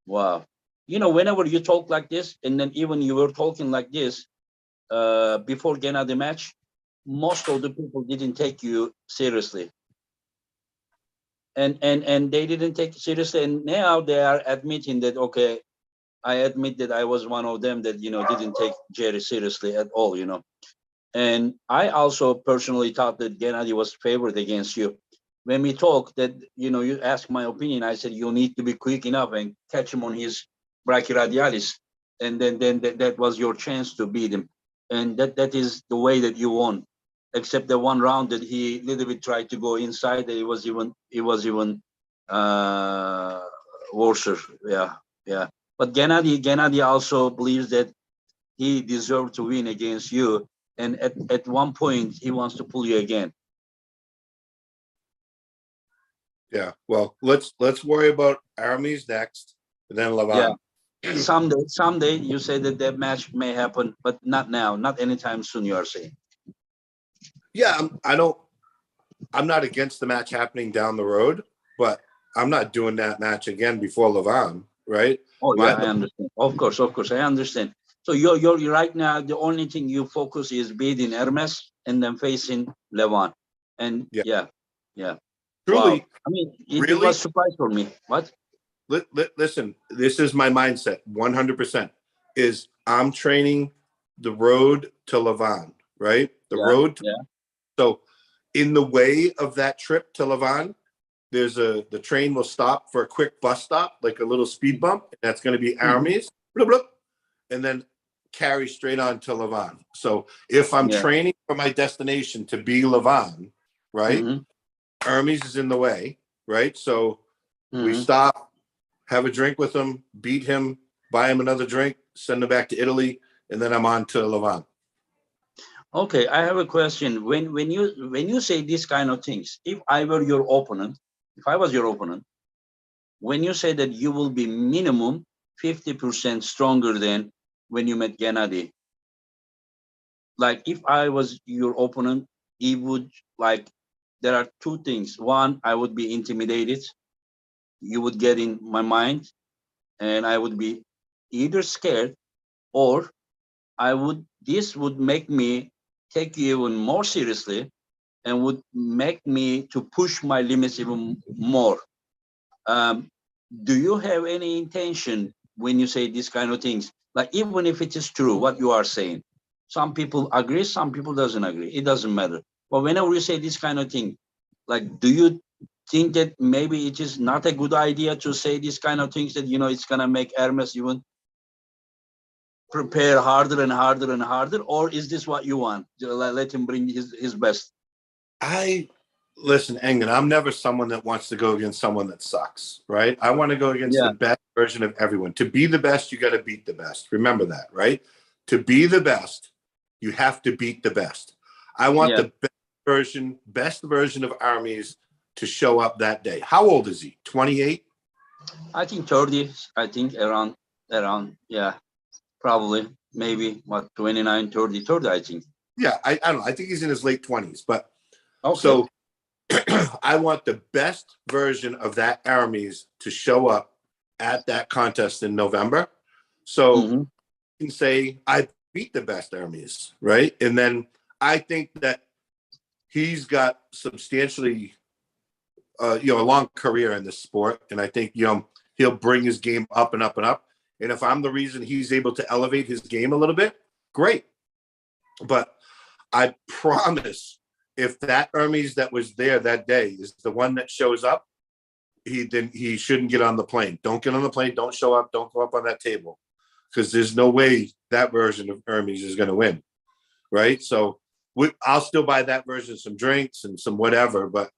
Wow. You know, whenever you talk like this, and then even you were talking like this before Gennady match, most of the people didn't take you seriously. And they didn't take it seriously, and now they are admitting that, okay, I admit that I was one of them that, didn't take Jerry seriously at all, and I also personally thought that Gennady was favored against you. When we talked, that, you asked my opinion, I said you need to be quick enough and catch him on his brachyradialis, and then that was your chance to beat him, and that is the way that you won. Except the one round that he little bit tried to go inside, it was even uh worse. Yeah, yeah. But Gennady also believes that he deserved to win against you, and at one point he wants to pull you again. Yeah. Well, let's worry about Ermes next, and then Yeah, Levan. someday you say that match may happen, but not now, not anytime soon, you are saying. Yeah, I don't. I'm not against the match happening down the road, but I'm not doing that match again before Levan, right? Oh yeah, My I understand. Of course, I understand. So you're right now, the only thing you focus is beating Hermes and then facing Levan. And yeah, yeah, yeah. Wow. truly, I mean, it was really. surprise for me. What? Listen, this is my mindset. 100% is I'm training the road to Levan, right? The Yeah, road. yeah. So, in the way of that trip to Levan, the train will stop for a quick bus stop, like a little speed bump. And that's going to be Hmm. Ermes, blah, blah, and then carry straight on to Levan. So if I'm Yeah. training for my destination to be Levan, right? Hmm. Ermes is in the way, right? So we Hmm. stop, have a drink with him, beat him, buy him another drink, send him back to Italy, and then I'm on to Levan. Okay, I have a question. When you say these kind of things, if I were your opponent, if I was your opponent, when you say that you will be minimum 50% stronger than when you met Gennady, like if I was your opponent, it would, like, there are two things. One, I would be intimidated. You would get in my mind, and I would be either scared, or this would make me take you even more seriously, and would make me to push my limits even more. Um, do you have any intention when you say these kind of things? Like, even if it is true what you are saying, some people agree, some people doesn't agree. It doesn't matter. But whenever you say this kind of thing, like, do you think that maybe it is not a good idea to say these kind of things, that it's gonna make Hermes even prepare harder and harder and harder, or is this what you want? Let him bring his best. I listen, Engen, I'm never someone that wants to go against someone that sucks, right? I want to go against the Yeah, best version of everyone. To be the best, you got to beat the best. Remember that, right? To be the best, you have to beat the best. I want yeah. the best version of Armies to show up that day. How old is he? 28? I think 30. I think around. Yeah, probably, maybe what, 29, 30, 30. I think. Yeah, I don't know. I think he's in his late 20s. But Okay. so I want the best version of that Armies to show up at that contest in November. So Mm-hmm. you can say, I beat the best Armies, right? And then I think that he's got substantially, a long career in this sport. And I think, he'll bring his game up and up and up. And if I'm the reason he's able to elevate his game a little bit, great. But I promise if that Ermes that was there that day is the one that shows up, he shouldn't get on the plane. Don't get on the plane. Don't show up. Don't go up on that table, because there's no way that version of Ermes is going to win, right? So I'll still buy that version, some drinks and some whatever. But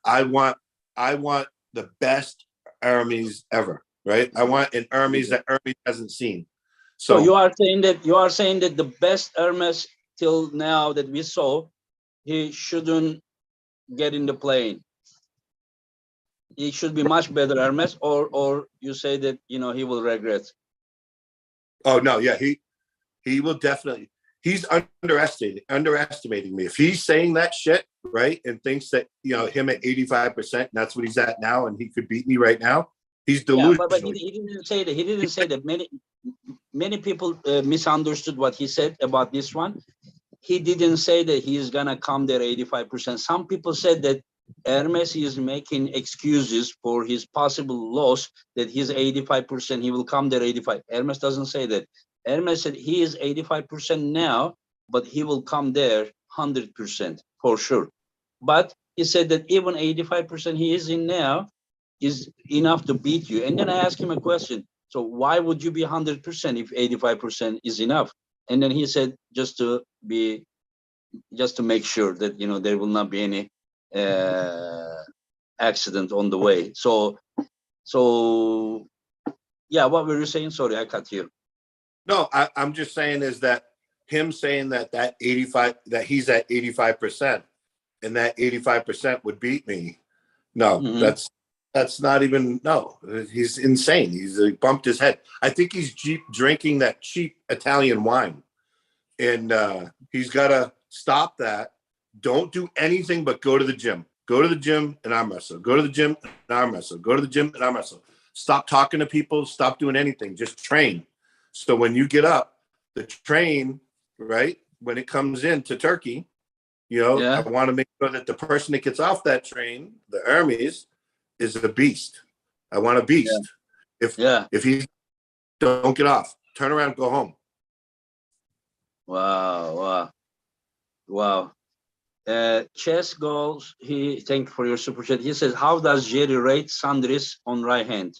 I want the best Ermes ever, right? I want an Ermes that Ermes hasn't seen. So you are saying that the best Hermes till now that we saw, he shouldn't get in the plane. He should be much better Hermes, or you say that he will regret. Oh no, yeah, he will definitely. He's underestimating me. If he's saying that shit, right, and thinks that him at 85%, that's what he's at now, and he could beat me right now, he's delusional. Yeah, but he didn't say that. He didn't say that. Many people misunderstood what he said about this one. He didn't say that he is gonna come there 85%. Some people said that Hermes is making excuses for his possible loss, that he's 85%, he will come there 85. Hermes doesn't say that. Hermes said he is 85% now, but he will come there 100% for sure. But he said that even 85% he is in now is enough to beat you. And then I asked him a question. So why would you be 100% if 85% is enough? And then he said, just to make sure that there will not be any accident on the way. So yeah, what were you saying? Sorry, I cut you. No, I'm just saying is that him saying that 85, that he's at 85%, and that 85% would beat me. No, that's not even, no, he's insane. He bumped his head. I think he's drinking that cheap Italian wine, and he's got to stop that. Don't do anything but go to the gym. Go to the gym and arm wrestle. Go to the gym and arm wrestle. Go to the gym and arm wrestle. Stop talking to people. Stop doing anything. Just train. So when you get up, the train, right, when it comes into Turkey, I want to make sure that the person that gets off that train, the Ermes, is a beast. I want a beast. If he don't get off, turn around, go home. Wow. Chess goals. Thank you for your super chat. He says, how does Jerry rate Sandris on right hand?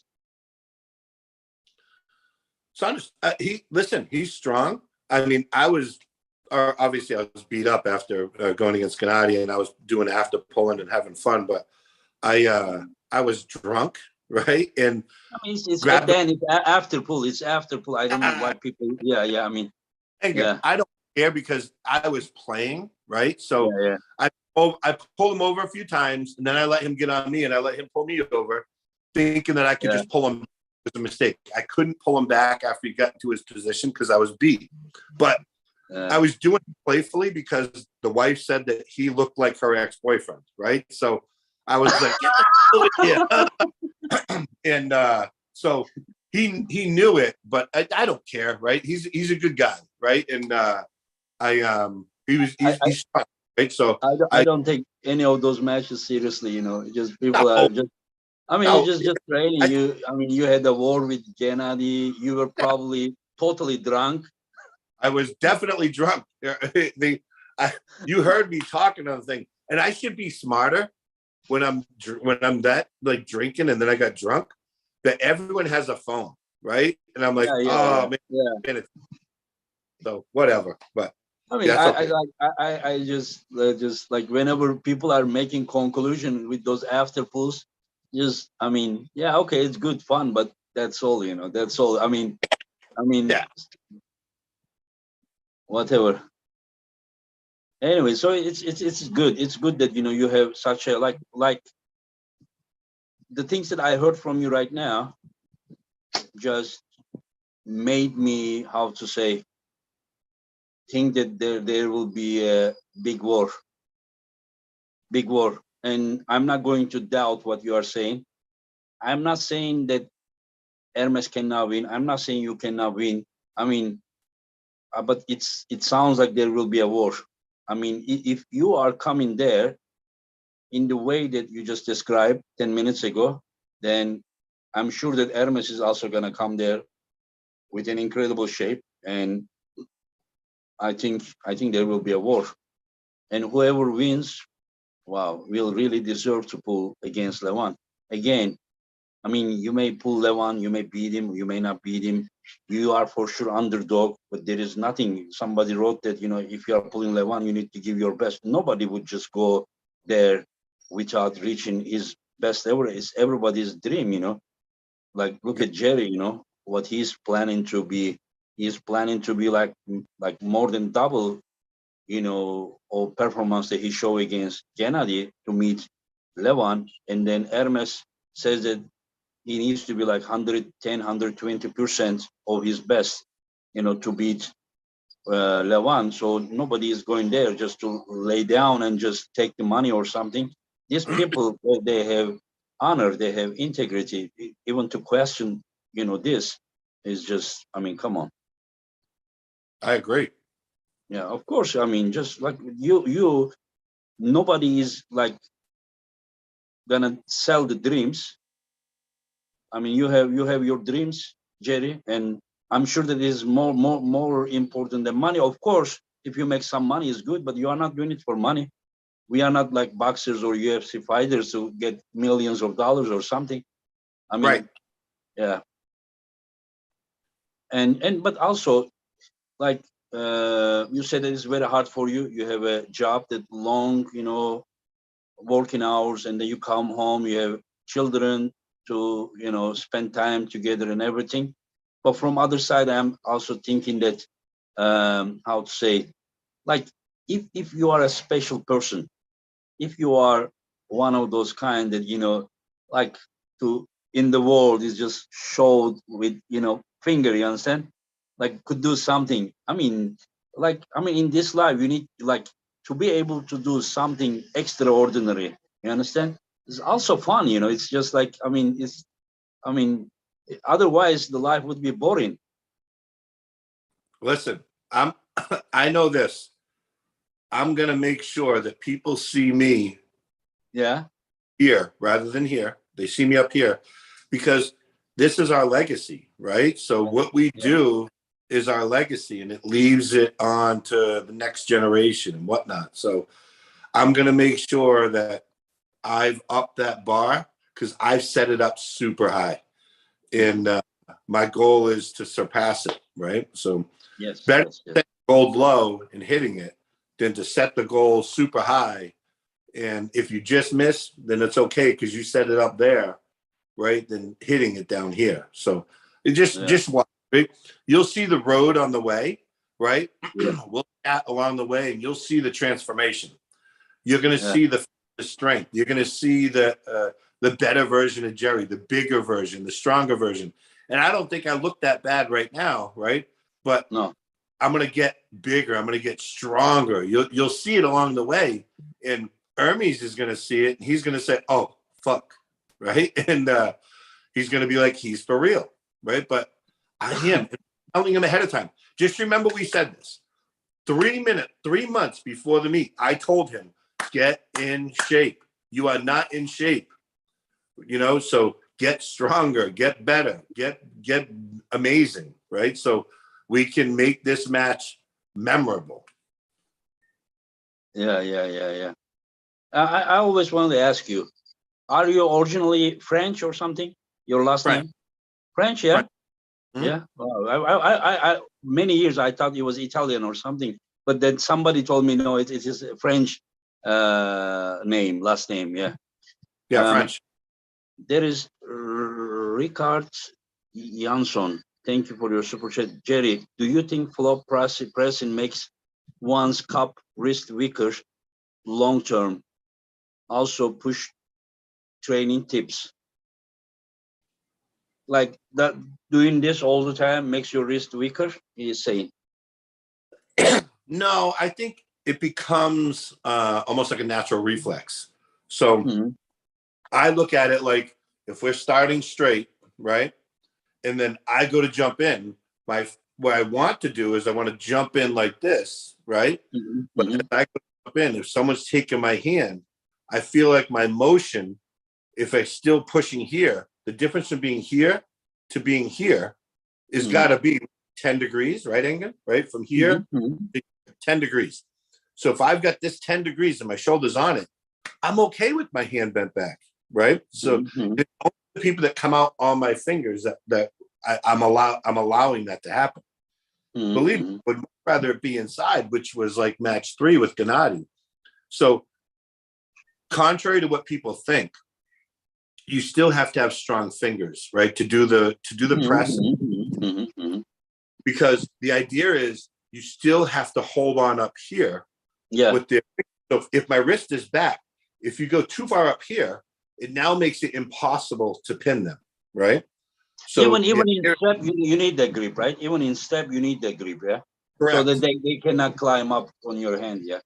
Sandris, he's strong. I mean, obviously I was beat up after going against Gennady, and I was doing after pulling and having fun, but I was drunk, right? And I mean, it's after pull. It's after pull. I don't know why people. I mean, I don't care because I was playing, right? So I pulled him over a few times, and then I let him get on me, and I let him pull me over, thinking that I could just pull him. It was a mistake. I couldn't pull him back after he got into his position because I was beat. But I was doing it playfully because the wife said that he looked like her ex-boyfriend, right? So I was like, get the hell over here. And so he knew it, but I don't care, right? He's a good guy, right? And he's fine, right? So I don't take any of those matches seriously. Just people are just. I mean, you're just training. You had a war with Gennady. You were probably totally drunk. I was definitely drunk. You heard me talking on the thing, and I should be smarter when I'm that like drinking, and then I got drunk. That everyone has a phone, right? And I'm like, man. So whatever, but. I mean, I just like whenever people are making conclusion with those after pulls, I mean, okay, it's good fun, but that's all, that's all. I mean, whatever. Anyway, so it's good. It's good that you have such a like the things that I heard from you right now just made me, how to say, think that there will be a big war. And I'm not going to doubt what you are saying. I'm not saying that Hermes cannot win. I'm not saying you cannot win. I mean, but it sounds like there will be a war. I mean, if you are coming there in the way that you just described 10 minutes ago, then I'm sure that Hermes is also going to come there with an incredible shape. And I think there will be a war. and whoever wins, wow, will really deserve to pull against Levan. Again, I mean, you may pull Levan, you may beat him, you may not beat him. You are for sure underdog, but there is nothing. Somebody wrote that, you know, if you are pulling Levan, you need to give your best. Nobody would just go there without reaching his best ever. It's everybody's dream, you know. Like, look at Jerry, you know, what he's planning to be. He's planning to be like more than double, you know, or performance that he showed against Gennady to meet Levan. And then Ermes says that he needs to be like 110, 120% of his best, you know, to beat Levan. So nobody is going there just to lay down and just take the money or something. These people, they have honor, they have integrity. Even to question, you know, this is just, I mean, come on. I agree. Yeah, of course. I mean, just like nobody is like gonna sell the dreams. I mean, you have your dreams, Jerry, and I'm sure that is more important than money. Of course, if you make some money, is good, but you are not doing it for money. We are not like boxers or UFC fighters who get millions of dollars or something. I Right. mean, yeah, and but also like you said, that it's very hard for you. You have a job that long, you know, working hours, and then you come home, you have children to, you know, spend time together and everything. But from other side, I'm also thinking that how to say, like, if you are a special person, if you are one of those kind that, you know, like, to in the world is just showed with, you know, finger, you understand, like, could do something. I mean, like, I mean, in this life you need like to be able to do something extraordinary, you understand. It's also fun, you know. It's just like, I mean, it's, I mean, otherwise the life would be boring. Listen, I'm I know this. I'm gonna make sure that people see me Yeah, here rather than here. They see me up here because this is our legacy, right? So yeah, what we yeah, do is our legacy and it leaves it on to the next generation and whatnot. So I'm gonna make sure that I've upped that bar because I've set it up super high. And my goal is to surpass it, right? So yes, better yes, yes, set the goal low and hitting it than to set the goal super high. And if you just miss, then it's okay because you set it up there, right? Then hitting it down here. So it yeah, just watch. Right? You'll see the road on the way, right? yeah, We'll chat along the way, and you'll see the transformation. You're going to yeah, see the strength. You're going to see the better version of Jerry, the bigger version, the stronger version. And I don't think I look that bad right now, right? But no, I'm going to get bigger. I'm going to get stronger. You'll see it along the way, and Ermes is going to see it, and he's going to say, "Oh, fuck," right? And he's going to be like, "He's for real," right? But I am telling him ahead of time. Just remember, we said this 3 months before the meet. I told him, "Get in shape. You are not in shape, you know. So get stronger, get better, get amazing, right? So we can make this match memorable." yeah, yeah, yeah, yeah. I always wanted to ask you, are you originally French or something? Your last Right. name? French, yeah? Right. Mhm. Yeah. Wow. Many years I thought it was Italian or something, but then somebody told me no, it is a French name, last name. Yeah. Yeah, Um, French. there is Ricard Jansson. Thank you for your super chat, Jerry. Do you think flop pressing makes one's cup wrist weaker long term? Also, push training tips like that. Doing this all the time makes your wrist weaker. He's saying. No, I think it becomes almost like a natural reflex. So Mhm. I look at it like if we're starting straight, right? And then I go to jump in, my what I want to do is I want to jump in like this, right? Mhm, But as mhm, I go to jump in, if someone's taking my hand, I feel like my motion, if I'm still pushing here, the difference from being here to being here is mhm, got to be 10 degrees, right, Inga? Right? From here mhm, mhm. to 10 degrees. So if I've got this 10 degrees and my shoulder's on it, I'm okay with my hand bent back, right? So the only people that come out on my fingers that I'm allowing that to happen. Believe me, would rather it be inside, which was like match 3 with Gennady. So contrary to what people think, you still have to have strong fingers, right? To do the press. Because the idea is you still have to hold on up here. Yeah. With the, so if my wrist is back, if you go too far up here, it now makes it impossible to pin them, right? So even in step, you need the grip, right? Even in step, you need the grip, yeah? Correct. So that they cannot climb up on your hand, yeah?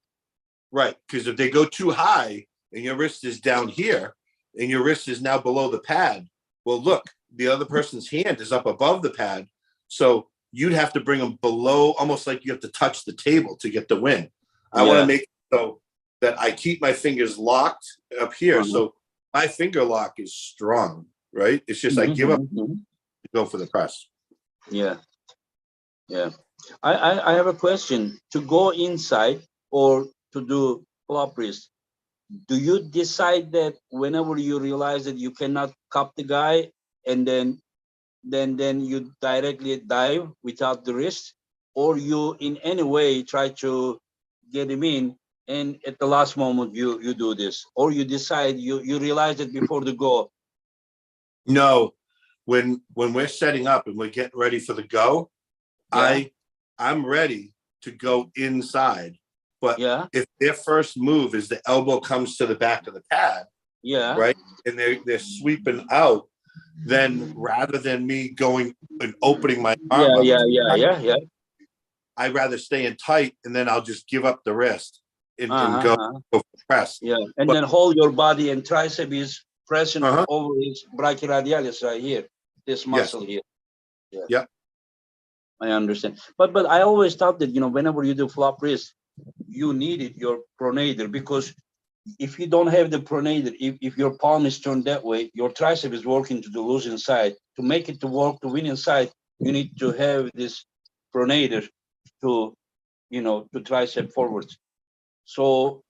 Right, because if they go too high and your wrist is down here and your wrist is now below the pad, well, look, the other person's hand is up above the pad. So you'd have to bring them below, almost like you have to touch the table to get the win. I want to make it so that I keep my fingers locked up here. So my finger lock is strong, right? It's just I give up to go for the press. Yeah. Yeah. I have a question. To go inside or to do flop wrist, do you decide that whenever you realize that you cannot cup the guy and then you directly dive without the wrist, or you in any way try to get him in and at the last moment you do this, or you decide you realize it before the go? No, when we're setting up and we're getting ready for the go, I'm ready to go inside. But if their first move is the elbow comes to the back of the pad, right, and they're sweeping out, then rather than me going and opening my arm up, I'd rather stay in tight, and then I'll just give up the wrist and go for press. Yeah, and then hold your body and tricep is pressing over his brachioradialis right here, this muscle here. Yeah. I understand. But I always thought that, you know, whenever you do flop wrist, you needed your pronator, because if you don't have the pronator, if your palm is turned that way, your tricep is working to the loose inside. To make it to work, to win inside, you need to have this pronator to, you know, to tricep forwards. So,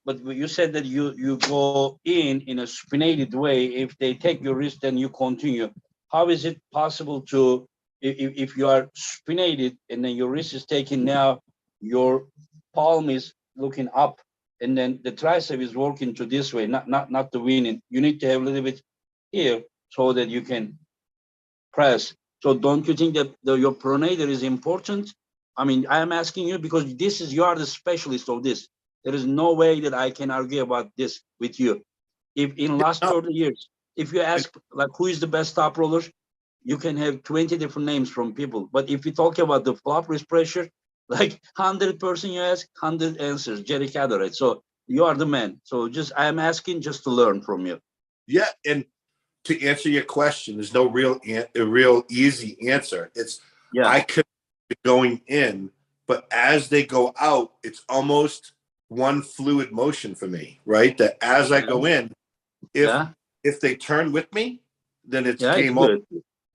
but you said that you go in a spinated way. If they take your wrist, then you continue. How is it possible to, if you are spinated and then your wrist is taken, now your palm is looking up and then the tricep is working to this way, not to win it. You need to have a little bit here so that you can press. So don't you think that your pronator is important? I mean, I am asking you because you are the specialist of this. There is no way that I can argue about this with you. If in last 30 years, if you ask like who is the best top roller, you can have 20 different names from people. But if you talk about the flop wrist pressure, like 100% you ask, 100 answers, Jerry Cadorette. So you are the man. So I am asking just to learn from you. Yeah, and to answer your question, there's no real easy answer. It's I could be going in, but as they go out, it's almost one fluid motion for me, right? That as I go in, if they turn with me, then it's game over.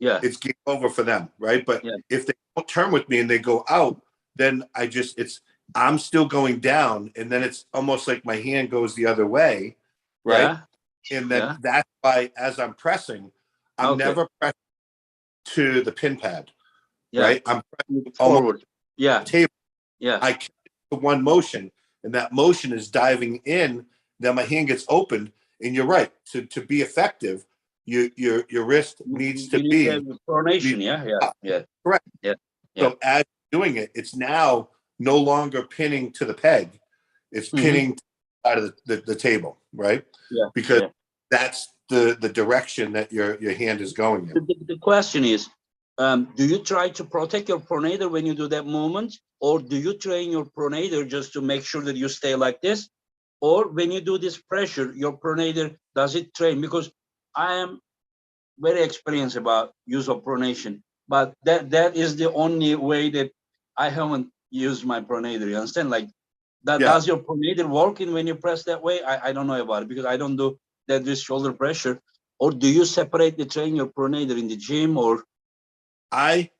Yeah, it's game over for them, right? But if they don't turn with me and they go out, then I'm still going down, and then it's almost like my hand goes the other way, right? And then that's why as I'm pressing, I'm never pressing to the pin pad, right? I'm pressing forward, table. I keep one motion, and that motion is diving in. Then my hand gets opened, and you're right. To be effective, your wrist needs to be pronation. Correct. Yeah. So as doing it, it's now no longer pinning to the peg; it's pinning out of the table, right? Yeah. Because that's the direction that your hand is going in. The question is, do you try to protect your pronator when you do that movement, or do you train your pronator just to make sure that you stay like this? Or when you do this pressure, your pronator, does it train? Because I am very experienced about use of pronation, but that is the only way that I haven't used my pronator. You understand? Like that, does your pronator work in when you press that way? I don't know about it because I don't do that with shoulder pressure. Or do you separately train your pronator in the gym? Or I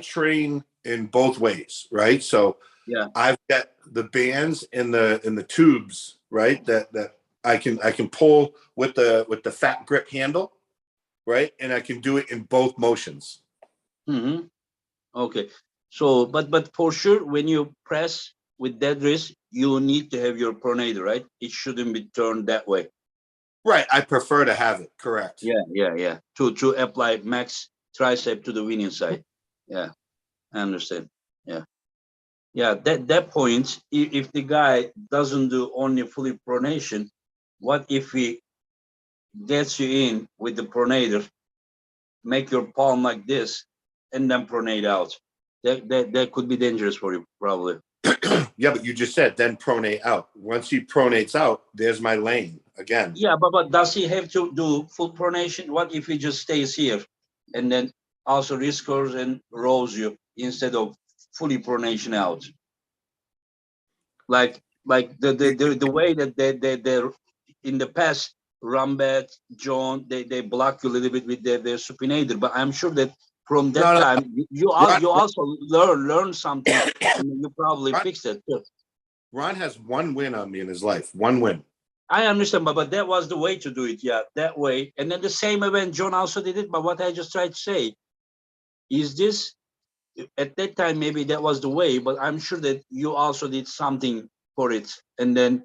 train in both ways, right? So Yeah. I've got the bands in the tubes, right? That I can pull with the fat grip handle, right? And I can do it in both motions. Mm-hmm. Okay. So, but for sure, when you press with dead wrist, you need to have your pronator, right? It shouldn't be turned that way. Right. I prefer to have it. Correct. Yeah, yeah, yeah. To apply max tricep to the winning side. Yeah, I understand. Yeah. Yeah, that point, if the guy doesn't do only fully pronation, what if he gets you in with the pronator, make your palm like this, and then pronate out? That could be dangerous for you, probably. Yeah, but you just said then pronate out. Once he pronates out, there's my lane again. Yeah, but does he have to do full pronation? What if he just stays here and then also risks and rolls you instead of fully pronation out? Like the way that they in the past, Rambet, John, they block you a little bit with their supinator, but I'm sure that from that No, no, time Ron, you also learn something, and you probably Ron, fixed it too. Ron has one win on me in his life. One win. I understand, but that was the way to do it. Yeah, that way. And then the same event, John also did it. But what I just tried to say is this: at that time, maybe that was the way, but I'm sure that you also did something for it, and then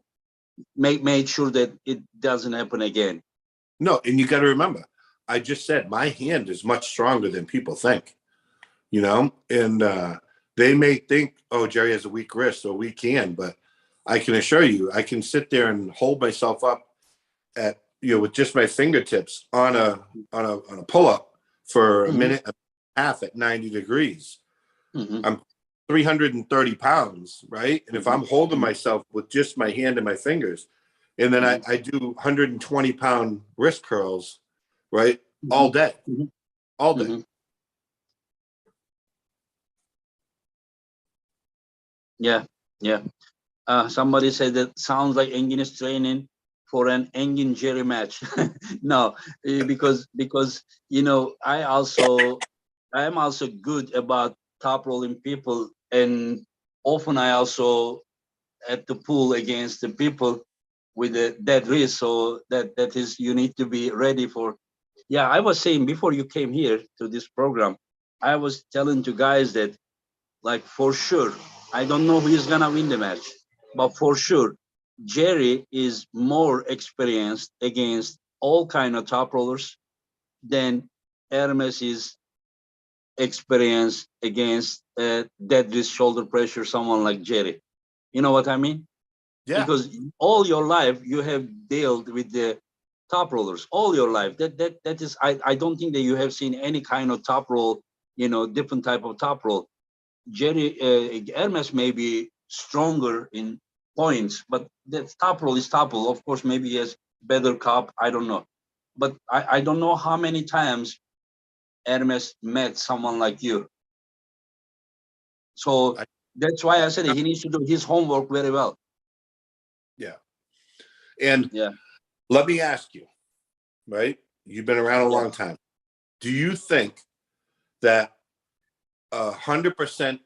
made sure that it doesn't happen again. No, and you got to remember, I just said my hand is much stronger than people think. You know, and they may think, oh, Jerry has a weak wrist or weak hand, but I can assure you, I can sit there and hold myself up at with just my fingertips on a pull up for a minute and a half at 90 degrees. I'm 330 pounds, right? And if I'm holding myself with just my hand and my fingers, and then I do 120-pound wrist curls, right, all day, all day. Yeah, yeah. Somebody said that sounds like Engin is training for an Engin Jerry match. No, because I am also good about top rolling people, and often I also at the pool against the people with a dead wrist. So that is, you need to be ready for. Yeah, I was saying before you came here to this program, I was telling to guys that, like, for sure, I don't know who is gonna win the match, but for sure, Jerry is more experienced against all kind of top rollers than Ermes is experienced against dead wrist shoulder pressure, someone like Jerry. You know what I mean? Yeah. Because all your life you have dealt with the top rollers all your life. That is, I don't think that you have seen any kind of top roll, different type of top roll. Jerry Hermes may be stronger in points, but the top roll is top roll. Of course, maybe he has better cup. I don't know, but I don't know how many times Hermes met someone like you. So that's why I said he needs to do his homework very well. Yeah. And yeah, let me ask you, right? You've been around a long time. Do you think that 100%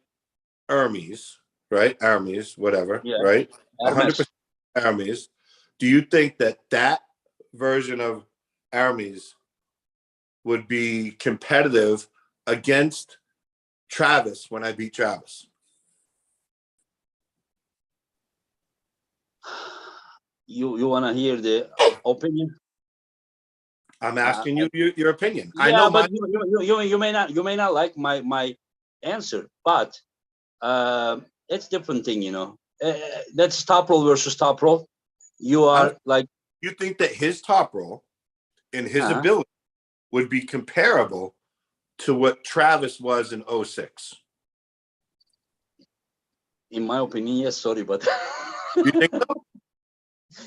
Ermes, right? Ermes, whatever, right? 100% Ermes. Do you think that version of Ermes would be competitive against Travis when I beat Travis? You want to hear the opinion? I'm asking you your opinion. Yeah, I know, but you may not like my answer, but it's different thing, that's top roll versus top roll. You are like, you think that his top roll and his ability would be comparable to what Travis was in 06? In my opinion, yes. Sorry, but you think so?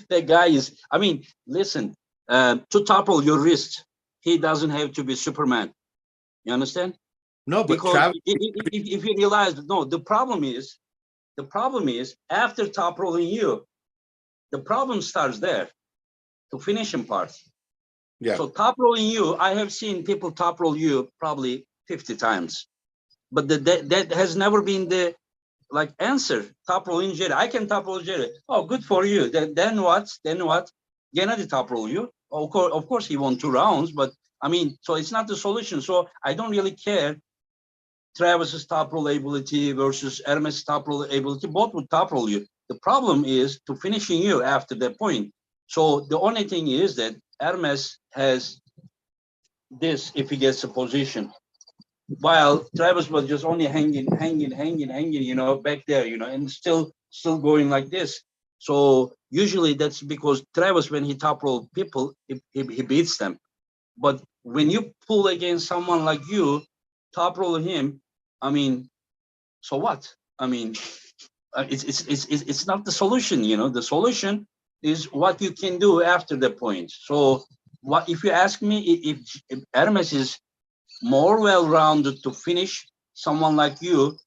That guy is. I mean, listen. To top roll your wrist, he doesn't have to be Superman. You understand? No, but because Travis, if you realize, no, the problem is after top rolling you, the problem starts there, to finishing part. Yeah. So top rolling you, I have seen people top roll you probably 50 times, but that has never been the like answer top rolling Jerry. I can top roll Jerry. Oh, good for you. Then what? Then what? Gennady top roll you. Of course, he won 2 rounds, but I mean, so it's not the solution. So I don't really care. Travis's top roll ability versus Ermes' top roll ability, both would top roll you. The problem is to finishing you after that point. So the only thing is that Ermes has this if he gets a position, while Travis was just only hanging, back there, and still going like this. So usually that's because Travis, when he top roll people, he beats them. But when you pull against someone like you, top roll him, I mean, so what? I mean, it's not the solution. The solution is what you can do after the point. So what if you ask me if Hermes is more well-rounded to finish someone like you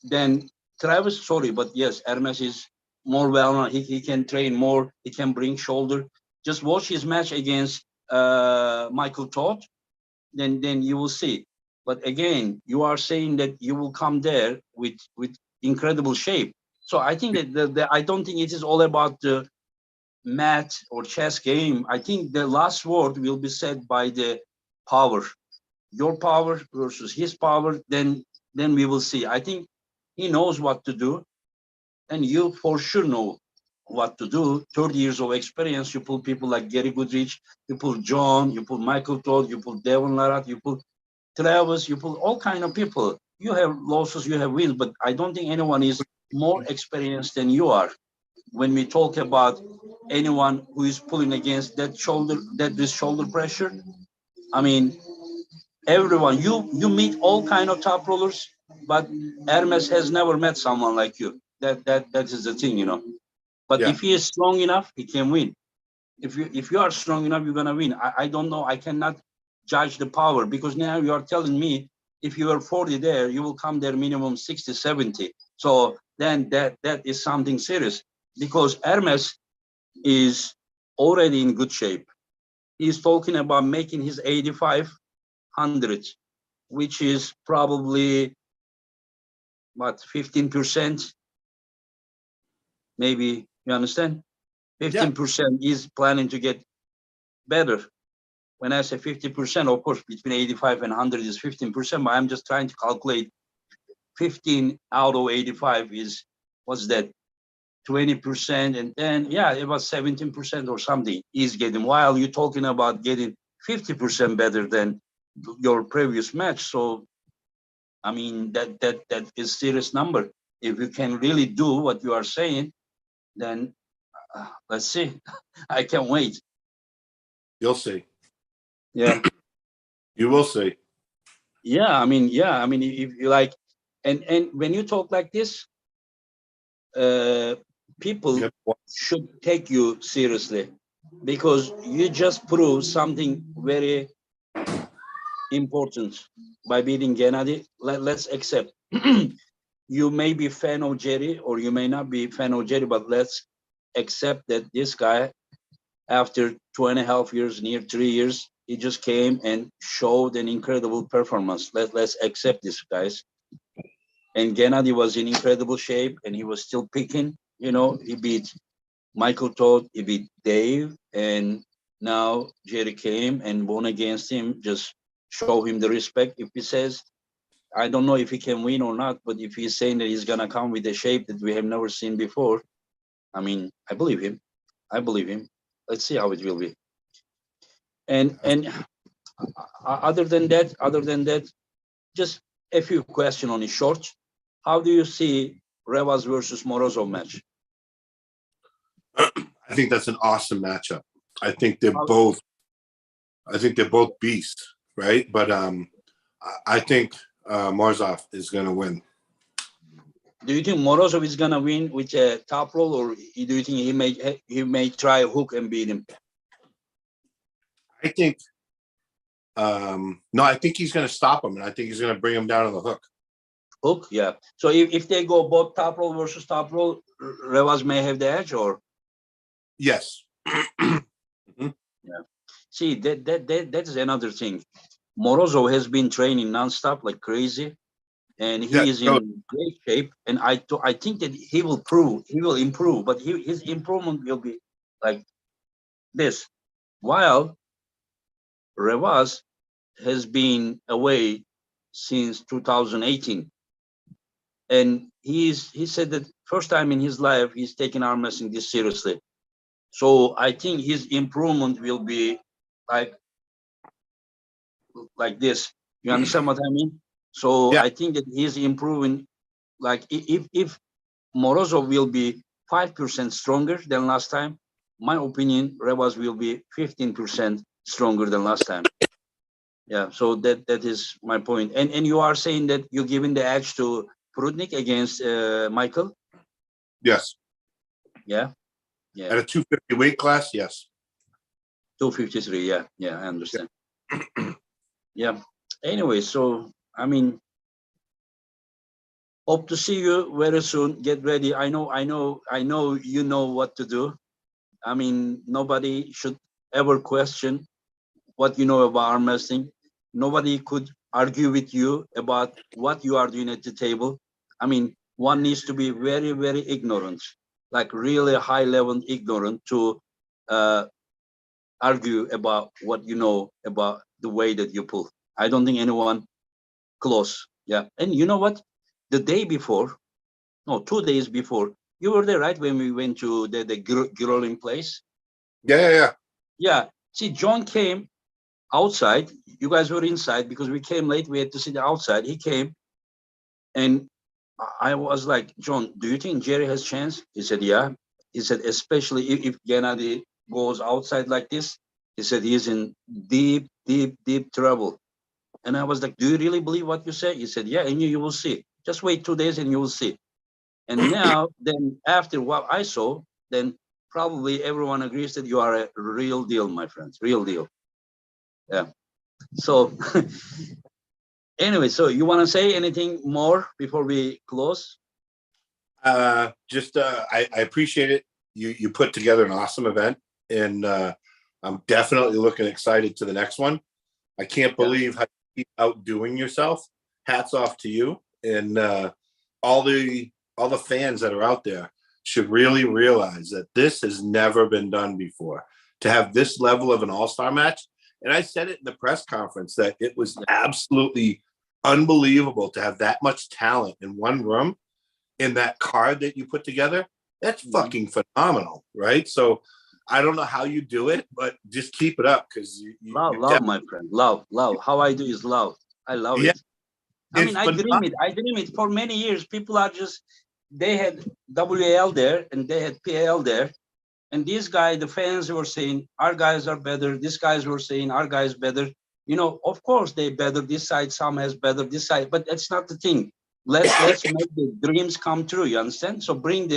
than Travis? Sorry, but yes, Hermes is more well-rounded. He can train more. He can bring shoulder. Just watch his match against Michael Todd, then you will see. But again, you are saying that you will come there with incredible shape. So I think that I don't think it is all about the math or chess game. I think the last word will be said by the power, your power versus his power. Then we will see. I think he knows what to do, and you for sure know what to do. 30 years of experience. You pull people like Gary Goodrich, you pull John, you pull Michael Todd, you pull Devon Larratt, you pull Travis, you pull all kind of people. You have losses, you have wins, but I don't think anyone is more experienced than you are. When we talk about anyone who is pulling against this shoulder pressure, I mean, everyone, you meet all kind of top rollers, but Hermes has never met someone like you. That is the thing. But Yeah. if he is strong enough, he can win. If you are strong enough, you're gonna win. I don't know. I cannot judge the power, because now you are telling me if you are 40 there, you will come there minimum 60, 70. So then that is something serious, because Hermes is already in good shape. He's talking about making his 8,500, which is probably what, 15%, maybe. You understand? Yeah. 15% is planning to get better. When I say 50%, of course, between 85 and 100 is 15%, but I'm just trying to calculate 15 out of 85 is, what's that, 20%, and then, yeah, it was 17% or something he's getting, while you're talking about getting 50% better than your previous match. So, I mean, that is serious number. If you can really do what you are saying, then let's see. I can't wait. You'll see. Yeah. You will see. Yeah, I mean, if you like, and when you talk like this, people Yep. should take you seriously, because you just prove something very important by beating Gennady. Let's accept. You may be fan of Jerry, or you may not be fan of Jerry, but let's accept that this guy, after 2.5 years, near 3 years, he just came and showed an incredible performance. Let's accept this, guys. And Gennady was in incredible shape, and he was still picking. He beat Michael Todd, he beat Dave, and now Jerry came and won against him. Just show him the respect. If he says, I don't know if he can win or not, but if he's saying that he's gonna come with a shape that we have never seen before, I mean, I believe him. I believe him. Let's see how it will be. And other than that, just a few questions on it short. How do you see Revas versus Morozov match? I think that's an awesome matchup. I think they're both beasts, right? But I think Morozov is going to win. Do you think Morozov is gonna win with a top roll, or do you think he may try a hook and beat him? I think no, I think he's going to stop him, and I think he's going to bring him down on the hook. Hook, yeah. So if they go both top roll versus top roll, Revas may have the edge, or yes. Yeah. See, that is another thing. Morozov has been training nonstop like crazy, and Yeah. he is So, in great shape. And I think that he will improve, but his improvement will be like this. While Revaz has been away since 2018, and he said that first time in his life he's taking arm wrestling this seriously. So I think his improvement will be like this. You understand what I mean? So yeah. I think that he's improving. Like if Morozov will be 5% stronger than last time, my opinion, Revaz will be 15% stronger than last time. Yeah, so that is my point. And you are saying that you're giving the edge to Prudnik against Michael? Yes. Yeah, yeah. At a 250 weight class, yes. 253, yeah, I understand. Yeah. Anyway, so I mean, hope to see you very soon. Get ready. I know you know what to do. I mean, nobody should ever question what you know about arm wrestling. Nobody could argue with you about what you are doing at the table. I mean, one needs to be very, very ignorant, like really high level ignorant to uh, argue about what you know about the way that you pull. I don't think anyone close. Yeah. And you know what? The day before, no, 2 days before, you were there, right? When we went to the grilling place. Yeah. Yeah. See, John came outside. You guys were inside because we came late. We had to sit outside. He came, and I was like, John, do you think Jerry has chance? He said, yeah. He said, especially if Gennady goes outside like this. He said he's in deep, deep, deep trouble. And I was like, do you really believe what you say? He said, yeah, and you will see. Just wait 2 days and you will see. And now, then after what I saw, then probably everyone agrees that you are a real deal, my friends, real deal. Yeah. So anyway, so you want to say anything more before we close? I appreciate it. You put together an awesome event, and I'm definitely looking excited to the next one. I can't believe how you keep outdoing yourself. Hats off to you, and all the fans that are out there should really realize that this has never been done before. To have this level of an all-star match, and I said it in the press conference that it was absolutely unbelievable to have that much talent in one room. In that card that you put together, that's fucking phenomenal, right? So I don't know how you do it, but just keep it up because Love, my friend, love. How I do is love. I love yeah, it. I mean, it's phenomenal. I dream it for many years. People are just, they had WAL there and they had PAL there. And these guys, the fans were saying, our guys are better. These guys were saying, our guys better. You know, of course they better. This side, some has better this side, but that's not the thing. Let's make the dreams come true. You understand? So bring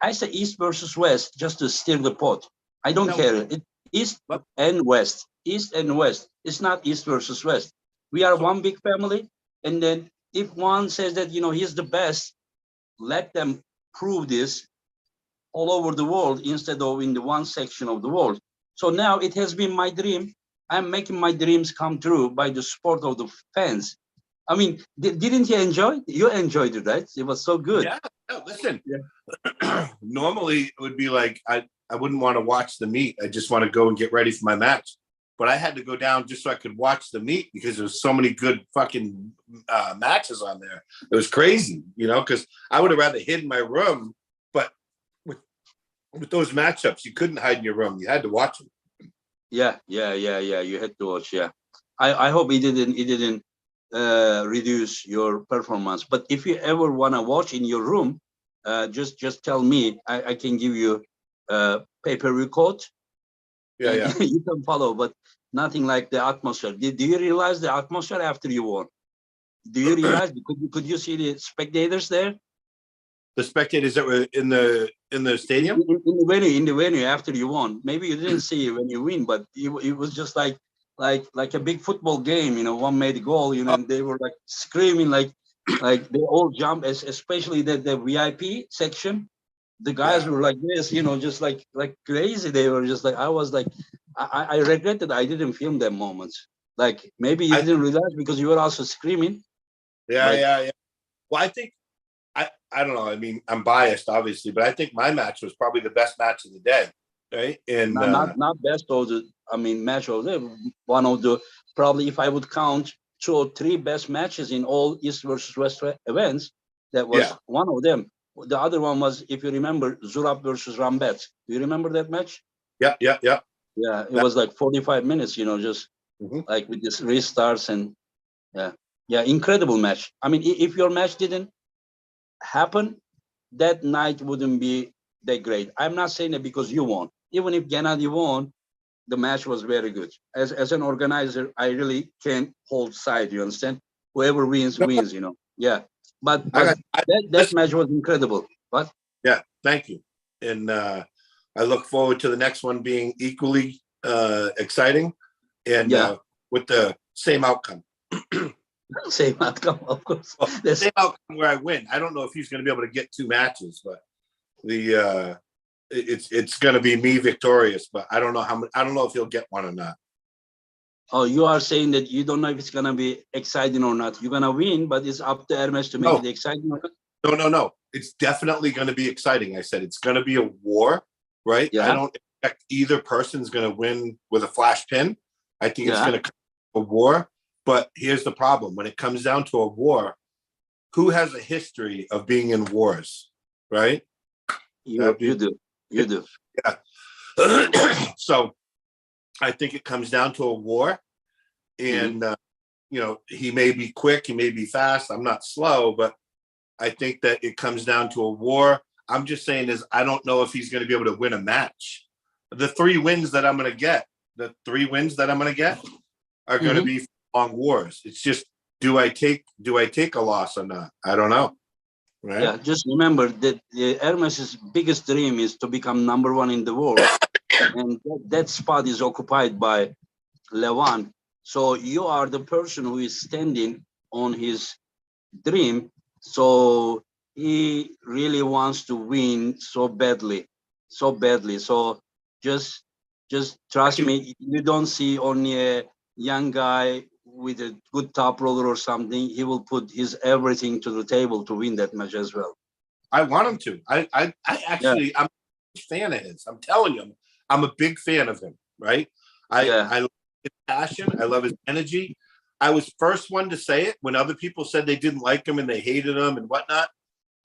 I say East versus West just to stir the pot. I don't care. It East and West, East and West. It's not East versus West. We are one big family. And then if one says that, he's the best, let them prove this all over the world instead of in the one section of the world. So now it has been my dream. I'm making my dreams come true by the support of the fans. I mean, didn't you enjoy? You enjoyed it, right? It was so good. Yeah. Listen, normally it would be like I wouldn't want to watch the meet. I just want to go and get ready for my match. But I had to go down just so I could watch the meet because there's so many good fucking matches on there. It was crazy, because I would have rather hid in my room, but with those matchups, you couldn't hide in your room. You had to watch them. Yeah. You had to watch. Yeah, I hope it didn't reduce your performance. But if you ever wanna watch in your room, just tell me. I can give you pay-per-view code. Yeah. You can follow, but nothing like the atmosphere. Do you realize the atmosphere after you won? Do you realize? Could you see the spectators there? The spectators that were in the stadium? In the venue after you won. Maybe you didn't see it when you win, but it was just like a big football game. One made a goal. And they were like screaming, like they all jumped, especially the VIP section. The guys were like this, just like crazy. They were just like, I was like, I regret that I didn't film them moments. Like maybe you didn't realize because you were also screaming. Yeah. Well, I think I don't know. I mean, I'm biased, obviously, but I think my match was probably the best match of the day, right? And Not best of the, I mean, match of the, one of the, probably if I would count 2 or 3 best matches in all East versus West events, that was yeah, one of them. The other one was, if you remember, Zurab versus Rambet. Do you remember that match? yeah. Yeah, it That, was like 45 minutes, just mhm. like with this restarts and yeah, incredible match. I mean, if your match didn't happen, that night wouldn't be that great. I'm not saying that because you won. Even if Gennady won, the match was very good. As an organizer, I really can't hold side. You understand? Whoever wins, No, wins. Yeah. But I but got that listen. match was incredible. But Yeah, thank you. And I look forward to the next one being equally exciting and yeah, with the same outcome. same outcome, of course. Well, That's same outcome where I win. I don't know if he's going to be able to get 2 matches, but the it's going to be me victorious. But I don't know I don't know if he'll get one or not. oh, you are saying that you don't know if it's gonna be exciting or not. You're gonna win, but it's up to Ermes to make No, it exciting or not. no. It's definitely going to be exciting. I said it's going to be a war, right? I Yeah, don't expect either person's going to win with a flash pin. I think it's yeah. going to come a war. But here's the problem: when it comes down to a war, who has a history of being in wars, right? You That'd you be do. You do. yeah. So I think it comes down to a war, Mhm. and he may be quick, he may be fast. I'm not slow, but I think that it comes down to a war. I'm just saying is I don't know if he's going to be able to win a match. The 3 wins that I'm going to get, are going to Mhm. be long wars. It's just do I take a loss or not? I don't know. Right? Yeah, just remember that Hermes's biggest dream is to become #1 in the world, and that spot is occupied by Levan. So you are the person who is standing on his dream. So he really wants to win so badly, so badly. So just just I trust can. me. You don't see only a young guy with a good top roller or something. He will put his everything to the table to win that match as well. I want him to. I Yeah, actually I'm a fan of his. I'm telling you, I'm a big fan of him. Right? yeah, I love his passion. I love his energy. I was first one to say it when other people said they didn't like him and they hated him and whatnot.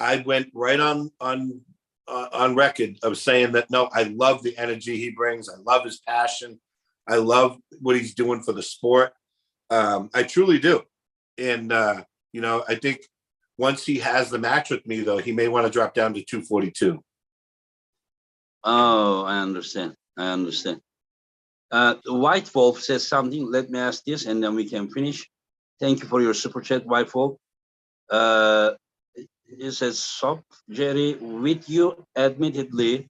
I went right on record of saying that no, I love the energy he brings. I love his passion. I love what he's doing for the sport. I truly do. And I think once he has the match with me, though, he may want to drop down to 242. oh, I understand. I understand. White Wolf says something. Let me ask this, and then we can finish. Thank you for your super chat, White Wolf. Uh, it says, "Sup, Jerry, with you admittedly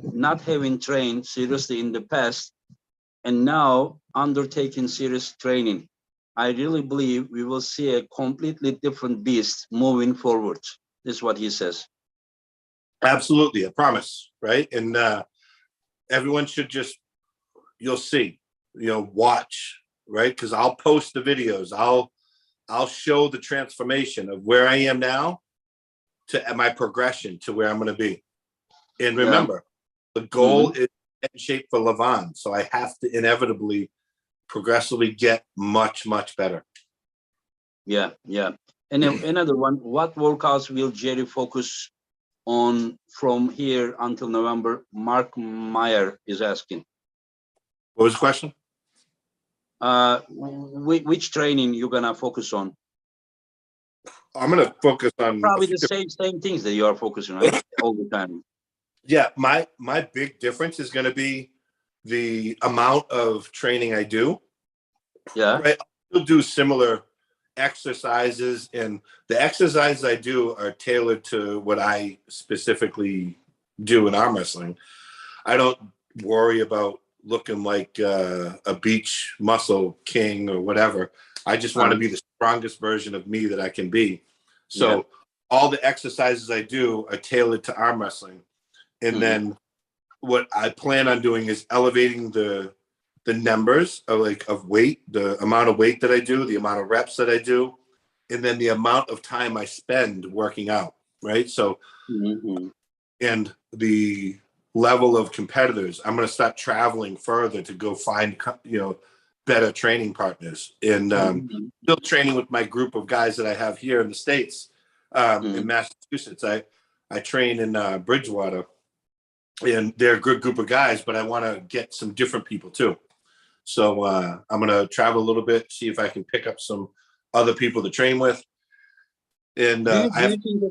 not having trained seriously in the past and now undertaking serious training, I really believe we will see a completely different beast moving forward." This is what he says. Absolutely, I promise. Right, and everyone should just you'll see, watch. Right, because I'll post the videos. I'll show the transformation of where I am now to my progression to where I'm going to be. And Yeah. remember, the goal Mhm. is in shape for Levan. So I have to inevitably progressively get much, much better. Yeah, yeah. And then another one, what workouts will Jerry focus on from here until November? Mark Meyer is asking. What was the question? Which training you're gonna focus on? I'm going to focus on a Probably few the same things that you are focusing, right? All the time. Yeah, my big difference is going to be the amount of training I do. Yeah. Right, I'll do similar exercises, and the exercises I do are tailored to what I specifically do in arm wrestling. I don't worry about looking like a beach muscle king or whatever. I just want to Uh, be the strongest version of me that I can be. yeah. So all the exercises I do are tailored to arm wrestling. And Hmm. then what I plan on doing is elevating the numbers of weight, the amount of weight that I do, the amount of reps that I do, and then the amount of time I spend working out, right? So, and the level of competitors, I'm going to start traveling further to go find, better training partners. And still training with my group of guys that I have here in the States, in Massachusetts. I train in Bridgewater, and they're a good group of guys, but I want to get some different people too. So I'm going to travel a little bit, see if I can pick up some other people to train with. And do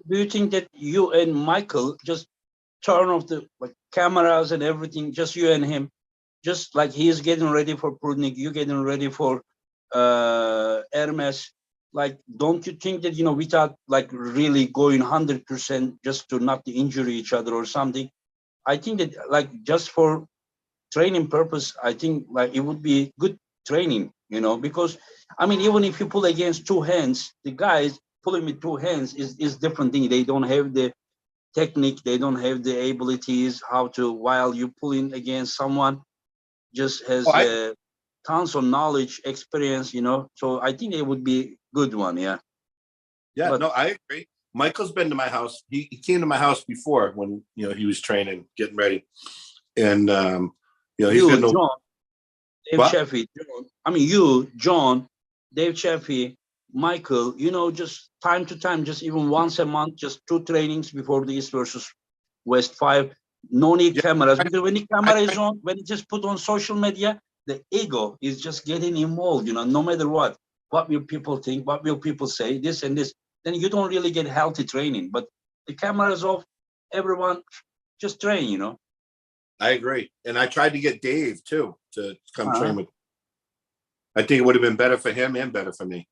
you think that you and Michael just turn off the cameras and everything, just you and him, just like he's getting ready for Prudnik, you getting ready for Ermes? Like, don't you think that, without like really going 100% just to not injure each other or something, I think that like just for training purpose, I think like it would be good training, because I mean, even if you pull against two hands, the guys pulling with two hands is different thing. They don't have the technique, they don't have the abilities how to, while you pulling against someone just has tons of knowledge, experience, so I think it would be good one. Yeah, no, I agree. Michael's been to my house. He came to my house before when he was training, getting ready, and he's been to John, Dave Chaffee, John, Dave Chaffee, Michael, just time to time, just even once a month, just 2 trainings before the East versus West 5. No need cameras, because when the camera is on, when it's just put on social media, the ego is just getting involved, no matter what will people think, what will people say, this and this, then you don't really get healthy training. But the cameras off, everyone just train, I agree. And I tried to get Dave too to come train with me. I think it would have been better for him and better for me.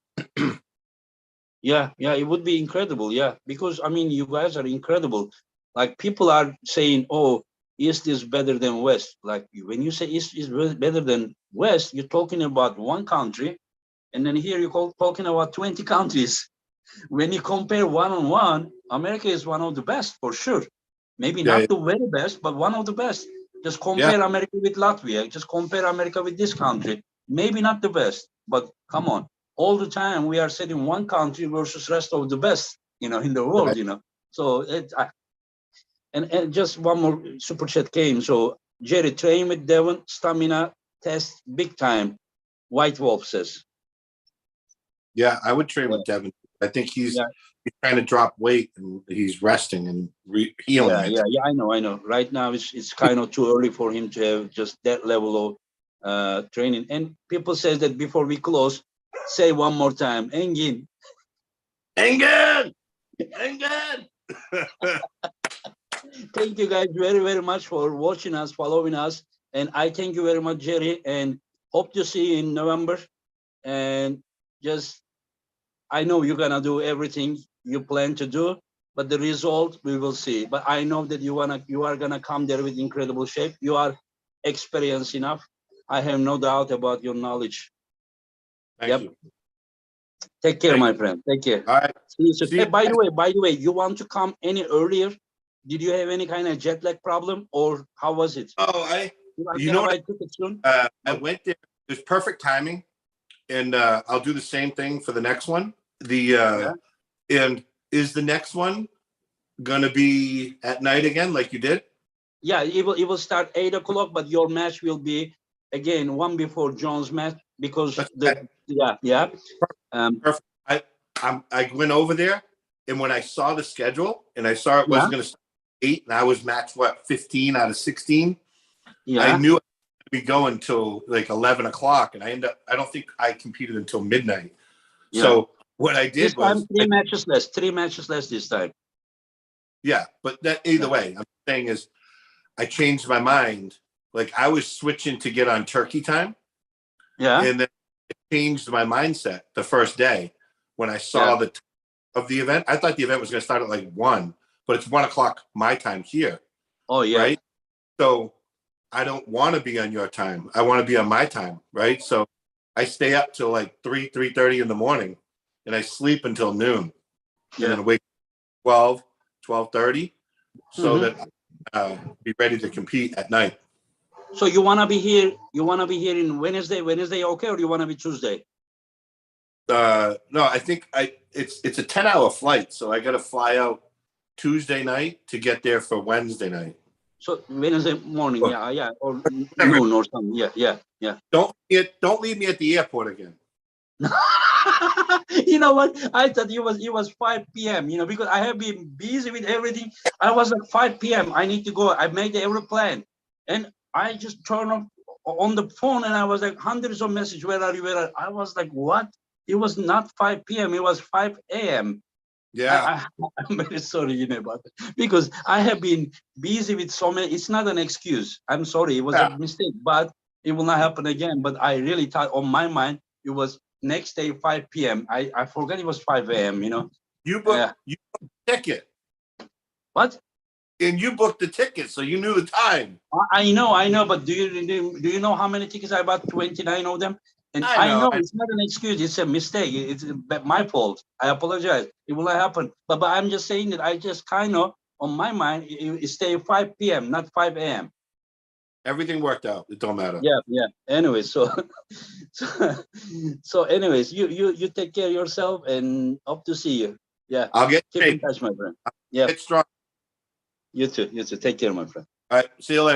Yeah, it would be incredible. Yeah, because I mean, you guys are incredible. Like, people are saying, oh, East is better than West. Like, when you say East is better than West, you're talking about one country, and then here you're talking about 20 countries. When you compare one-on-one, America is one of the best for sure. Maybe not the very best, but one of the best. Just compare America with Latvia. Just compare America with this country. Maybe not the best, but come on. All the time we are setting one country versus rest of the best, in the world, So and just one more super chat came. So Jerry, train with Devon, stamina test big time. White Wolf says. Yeah, I would train with Devon. I think he's trying to drop weight and he's resting and healing. Yeah, I know. Right now it's kind of too early for him to have just that level of training. And people say that before we close, say one more time, Engin. Thank you guys very, very much for watching us, following us. And I thank you very much, Jerry, and hope to see you in November. And just, I know you're gonna do everything you plan to do, but the result we will see. But I know that you are gonna come there with incredible shape. You are experienced enough. I have no doubt about your knowledge. Thank you. Take care, my friend. Take care. All right. See you soon. Hey, by the way, you want to come any earlier? Did you have any kind of jet lag problem, or how was it? Oh, I went there. It was perfect timing, and I'll do the same thing for the next one. And is the next one gonna be at night again, like you did? Yeah, it will start 8 o'clock, but your match will be again one before John's match, because perfect. I went over there, and when I saw the schedule and I saw it wasn't going to start at 8, and I was matched 15 out of 16. I knew I would be going till like 11 o'clock, and I don't think I competed until midnight. So what I did was 3 matches less this time. Yeah, but that either way, I'm saying is I changed my mind. Like, I was switching to get on turkey time. Yeah. And then it changed my mindset the first day when I saw the time of the event. I thought the event was going to start at like 1, but it's 1 o'clock my time here. Oh, yeah. Right. So I don't want to be on your time. I want to be on my time. Right. So I stay up till like 3:30 in the morning, and I sleep until noon. And then wake 12:30, so that be ready to compete at night. So you want to be here? You want to be here in Wednesday, okay, or you want to be Tuesday? No, I think it's a 10-hour flight, so I got to fly out Tuesday night to get there for Wednesday night. So Wednesday morning, Oh. yeah, or noon or something. Yeah. Don't leave me at the airport again. You know what? I thought it was 5 p.m. Because I have been busy with everything. I was like 5 p.m. I need to go. I made every plan, and I just turned off on the phone, and I was like hundreds of messages. Where are you? Where are? I was like, what? It was not 5 p.m. It was 5 a.m. Yeah. I'm very sorry, about it, because I have been busy with so many. It's not an excuse. I'm sorry. It was a mistake, but it will not happen again. But I really thought on my mind, it was next day, 5 p.m. I forgot it was 5 a.m., You booked the ticket. What? And you booked the ticket, so you knew the time. I know, but do you know how many tickets I bought? 29 of them. And I know it's not an excuse. It's a mistake. It's my fault. I apologize. It will not happen. But I'm just saying that I just kind of, on my mind, it stay 5 p.m., not 5 a.m. Everything worked out. It don't matter. Yeah. Anyway, so anyways, you take care of yourself, and hope to see you. Yeah. I'll get Keep in touch, my friend. Yeah. Get strong. You too. Take care, my friend. All right. See you later.